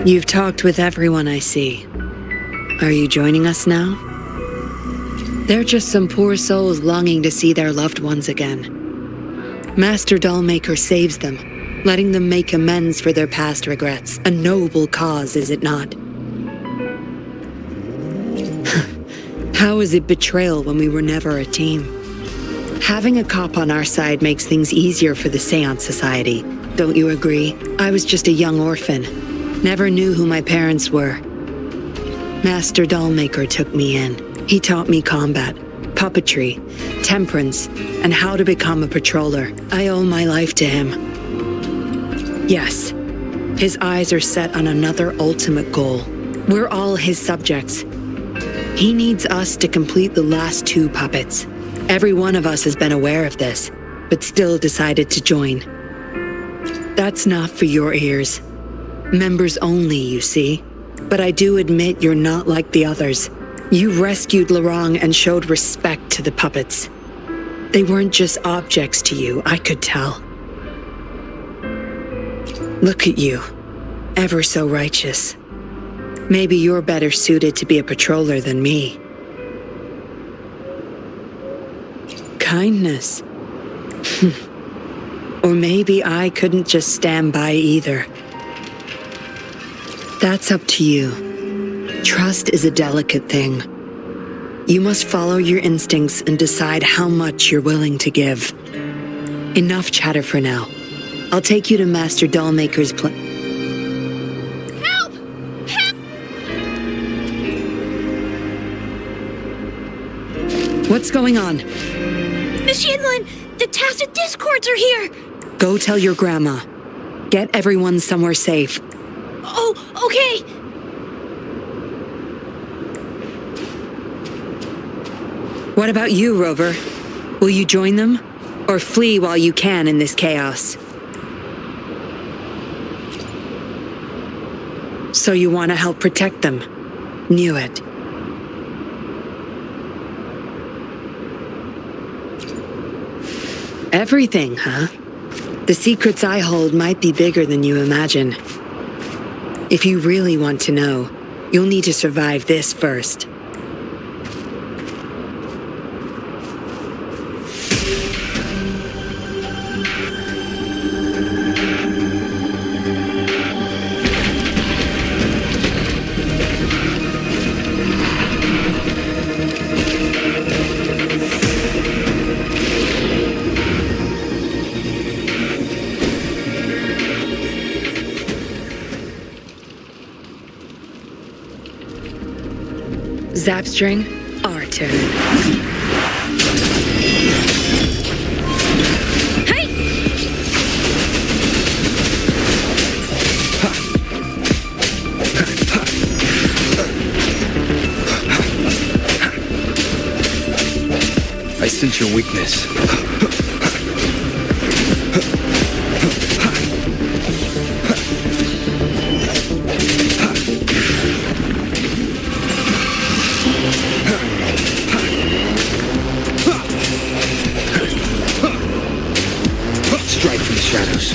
You've talked with everyone I see. Are you joining us now? They're just some poor souls longing to see their loved ones again. Master Dollmaker saves them, letting them make amends for their past regrets. A noble cause, is it not? How is it betrayal when we were never a team? Having a cop on our side makes things easier for the Seance Society. Don't you agree? I was just a young orphan. Never knew who my parents were. Master Dollmaker took me in. He taught me combat, puppetry, temperance, and how to become a patroller. I owe my life to him. Yes, his eyes are set on another ultimate goal. We're all his subjects. He needs us to complete the last 2 puppets. Every one of us has been aware of this, but still decided to join. That's not for your ears. Members only, you see. But I do admit you're not like the others. You rescued Larong and showed respect to the puppets. They weren't just objects to you, I could tell. Look at you, ever so righteous. Maybe you're better suited to be a patroller than me. Kindness. Or maybe I couldn't just stand by either. That's up to you. Trust is a delicate thing. You must follow your instincts and decide how much you're willing to give. Enough chatter for now. I'll take you to Master Dollmaker's
Help! Help!
What's going on?
Miss Yinlin, the tacit discords are here!
Go tell your grandma. Get everyone somewhere safe.
Oh, okay!
What about you, Rover? Will you join them? Or flee while you can in this chaos? So you want to help protect them? Knew it. Everything, huh? The secrets I hold might be bigger than you imagine. If you really want to know, you'll need to survive this first. Zapstring, our turn.
Hey!
I sense your weakness. Strike from the shadows.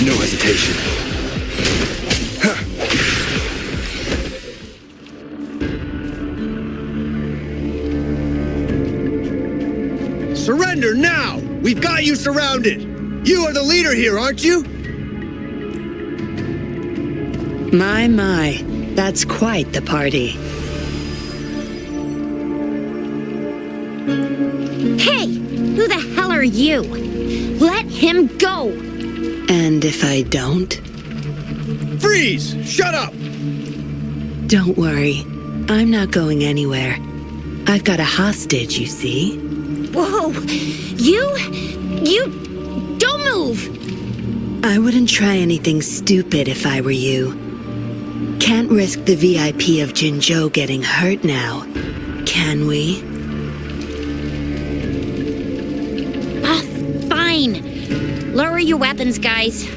No hesitation.
Surrender now! We've got you surrounded! You are the leader here, aren't you?
My, that's quite the party.
Hey! Who the hell are you? Let him go!
And if I don't?
Freeze! Shut up!
Don't worry. I'm not going anywhere. I've got a hostage, you see.
Whoa! You don't move!
I wouldn't try anything stupid if I were you. Can't risk the VIP of Jinzhou getting hurt now, can we?
Ah, fine. Lower your weapons, guys.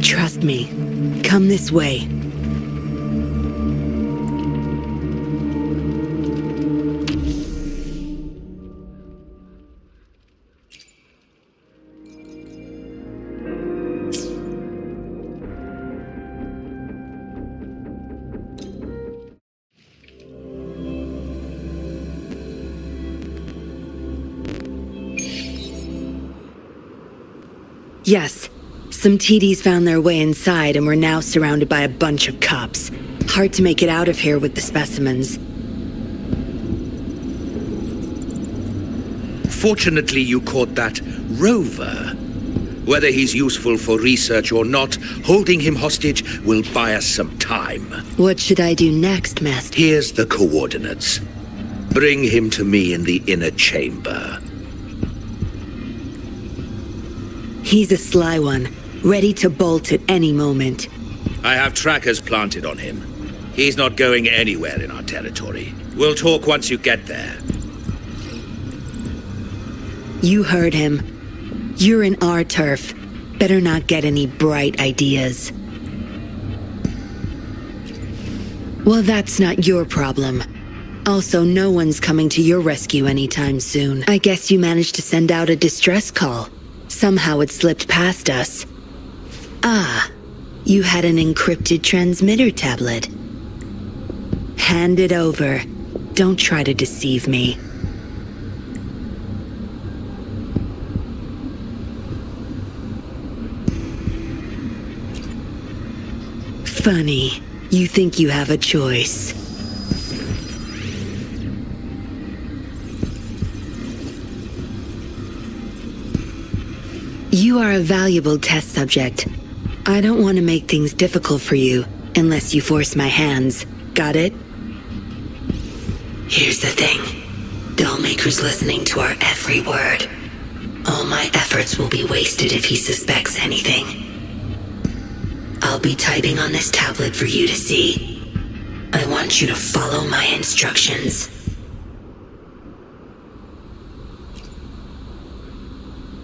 Trust me. Come this way. Yes. Some TDs found their way inside and we're now surrounded by a bunch of cops. Hard to make it out of here with the specimens.
Fortunately, you caught that rover. Whether he's useful for research or not, holding him hostage will buy us some time.
What should I do next, Master?
Here's the coordinates. Bring him to me in the inner chamber.
He's a sly one, ready to bolt at any moment.
I have trackers planted on him. He's not going anywhere in our territory. We'll talk once you get there.
You heard him. You're in our turf. Better not get any bright ideas. Well, that's not your problem. Also, no one's coming to your rescue anytime soon. I guess you managed to send out a distress call. Somehow it slipped past us. Ah, you had an encrypted transmitter tablet. Hand it over. Don't try to deceive me.
Funny. You think you have a choice. You are a valuable test subject. I don't want to make things difficult for you unless you force my hands. Got it? Here's the thing. Dollmaker's listening to our every word. All my efforts will be wasted if he suspects anything. I'll be typing on this tablet for you to see. I want you to follow my instructions.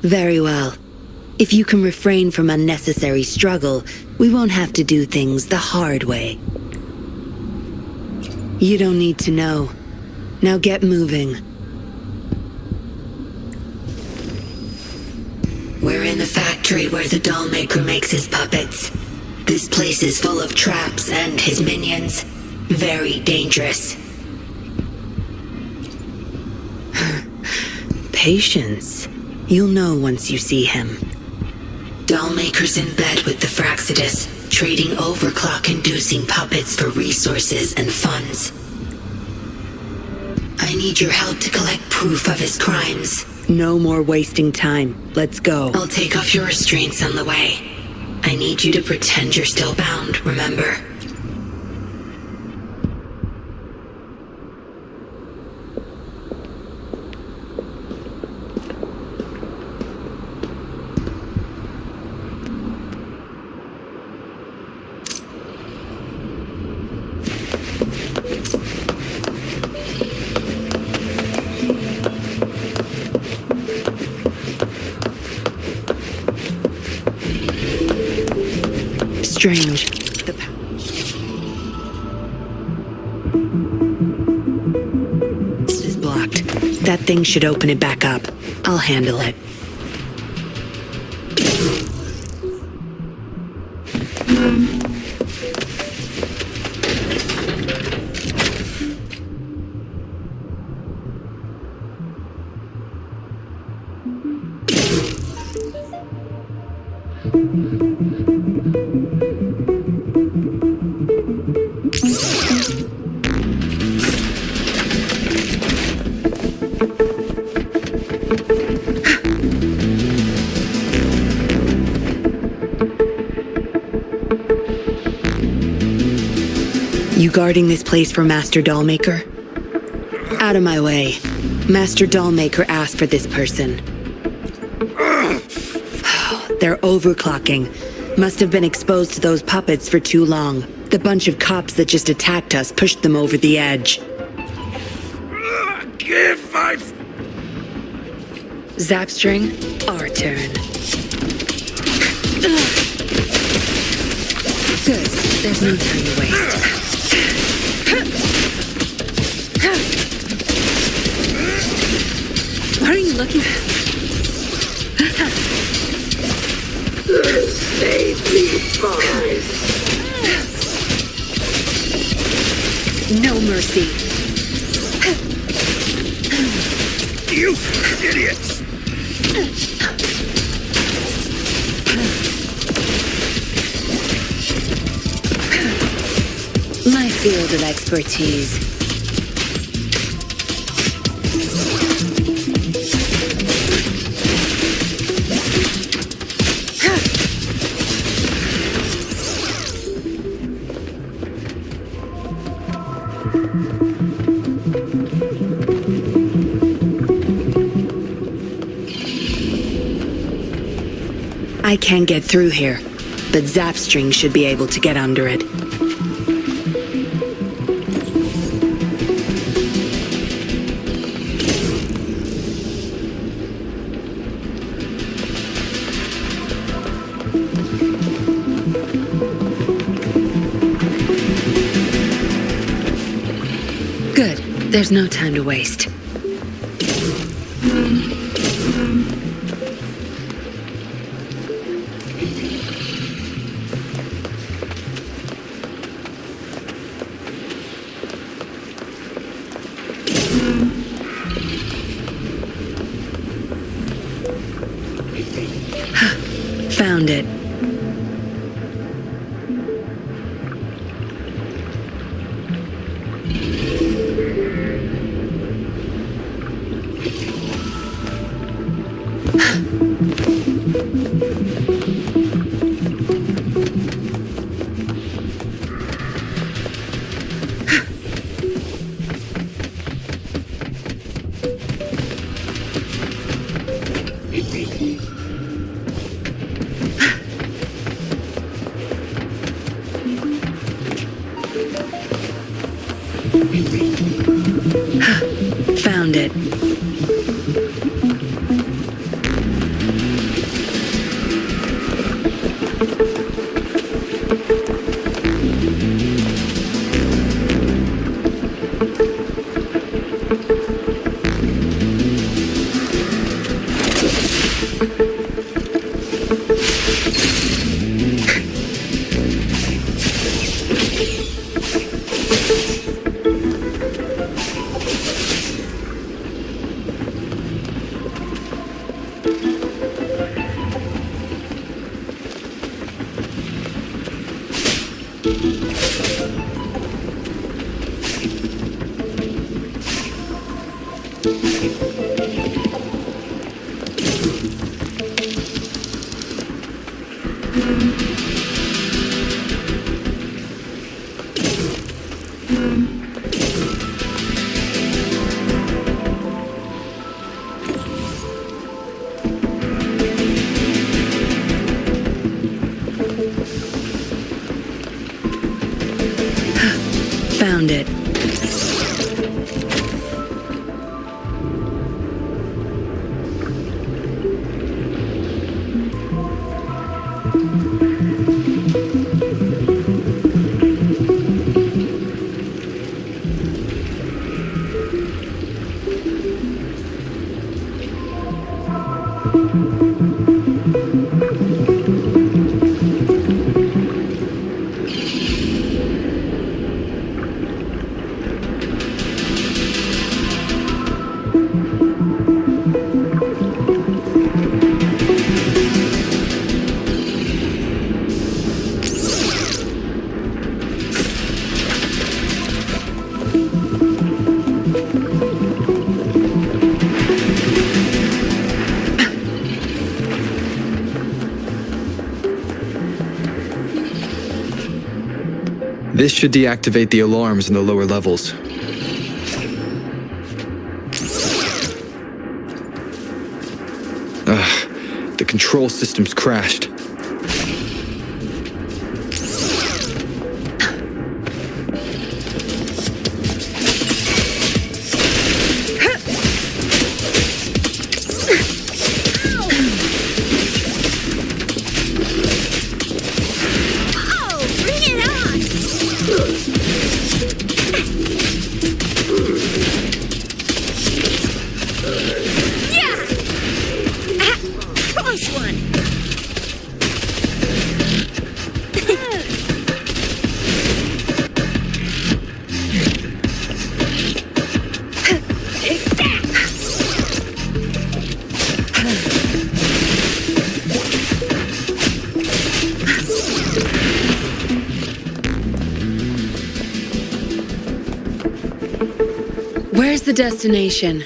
Very well. If you can refrain from unnecessary struggle, we won't have to do things the hard way. You don't need to know. Now get moving. We're in the factory where the dollmaker makes his puppets. This place is full of traps and his minions. Very dangerous. Patience. You'll know once you see him. Dollmaker's in bed with the Fraxidus, trading overclock-inducing puppets for resources and funds. I need your help to collect proof of his crimes. No more wasting time. Let's go. I'll take off your restraints on the way. I need you to pretend you're still bound, remember? Strange. This is blocked. That thing should open it back up. I'll handle it. You guarding this place for Master Dollmaker? Out of my way. Master Dollmaker asked for this person. They're overclocking. Must have been exposed to those puppets for too long. The bunch of cops that just attacked us pushed them over the edge.
Give my...
Zapstring, our turn. Good. There's no time to waste. What are you looking at?
Save me, boys.
No mercy.
You idiots!
My field of expertise. I can't get through here, but Zapstring should be able to get under it. Good. There's no time to waste. Found it. Found it. Found it.
This should deactivate the alarms in the lower levels. Ugh, the control system's crashed.
Where's the destination?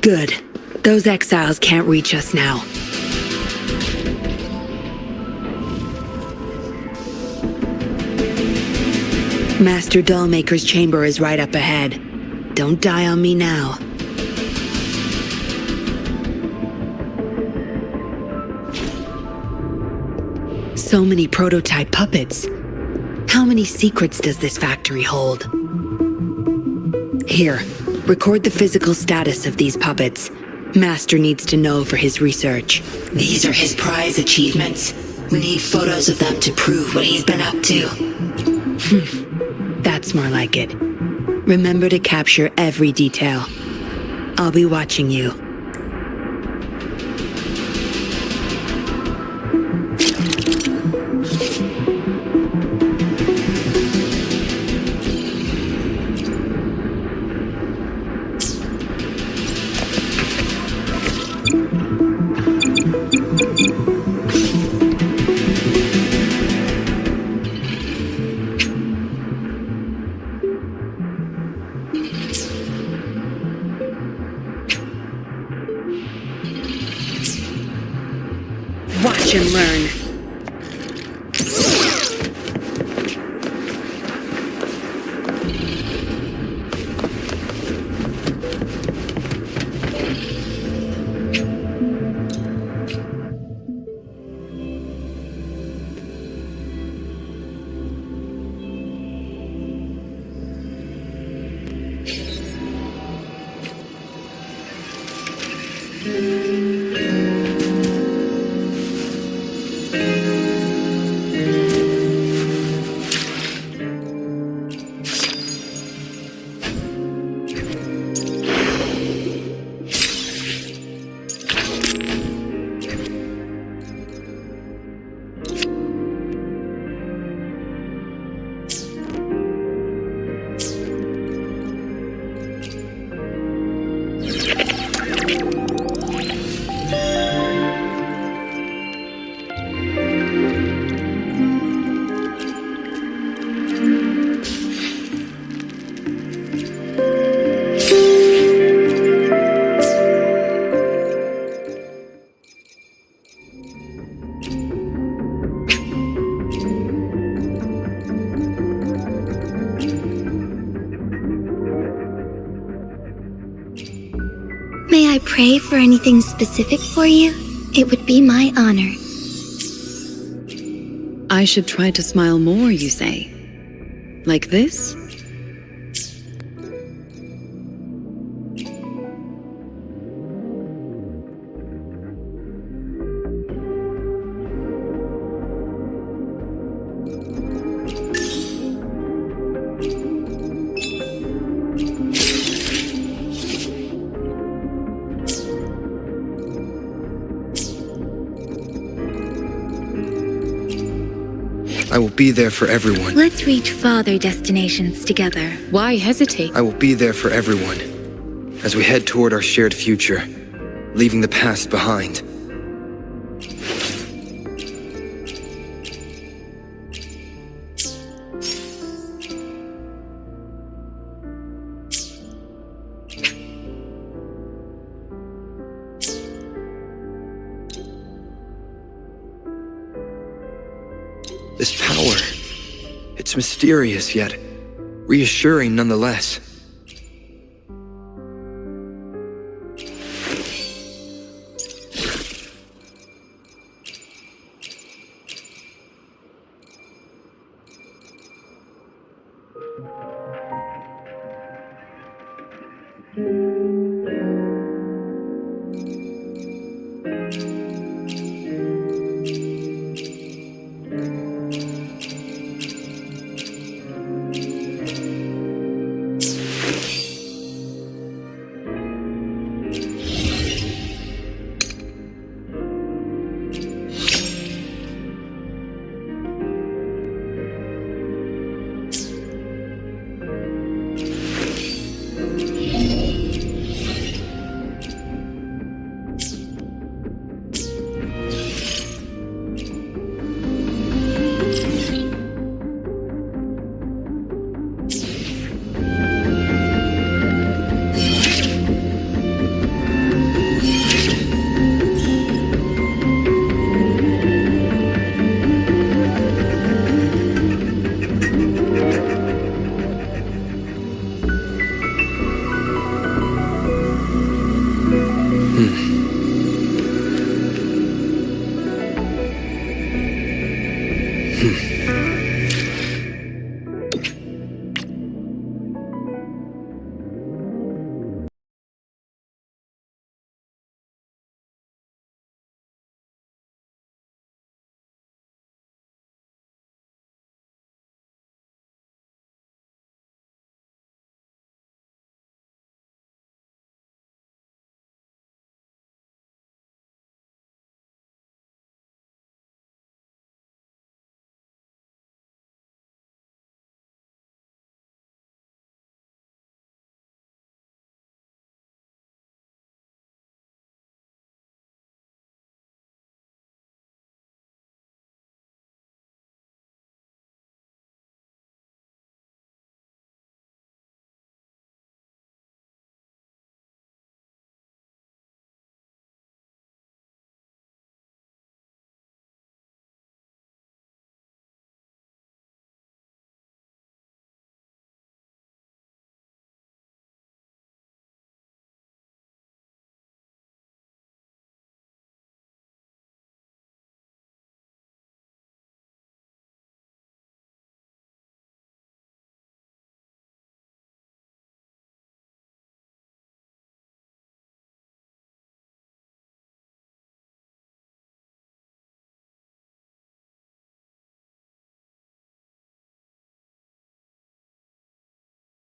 Good. Those exiles can't reach us now. Master Dollmaker's chamber is right up ahead. Don't die on me now. So many prototype puppets. How many secrets does this factory hold? Here, record the physical status of these puppets. Master needs to know for his research.
These are his prize achievements. We need photos of them to prove what he's been up to.
That's more like it. Remember to capture every detail. I'll be watching you.
May I pray for anything specific for you? It would be my honor.
I should try to smile more, you say? Like this?
I will be there for everyone.
Let's reach farther destinations together.
Why hesitate?
I will be there for everyone as we head toward our shared future, leaving the past behind. This power, it's mysterious yet reassuring nonetheless.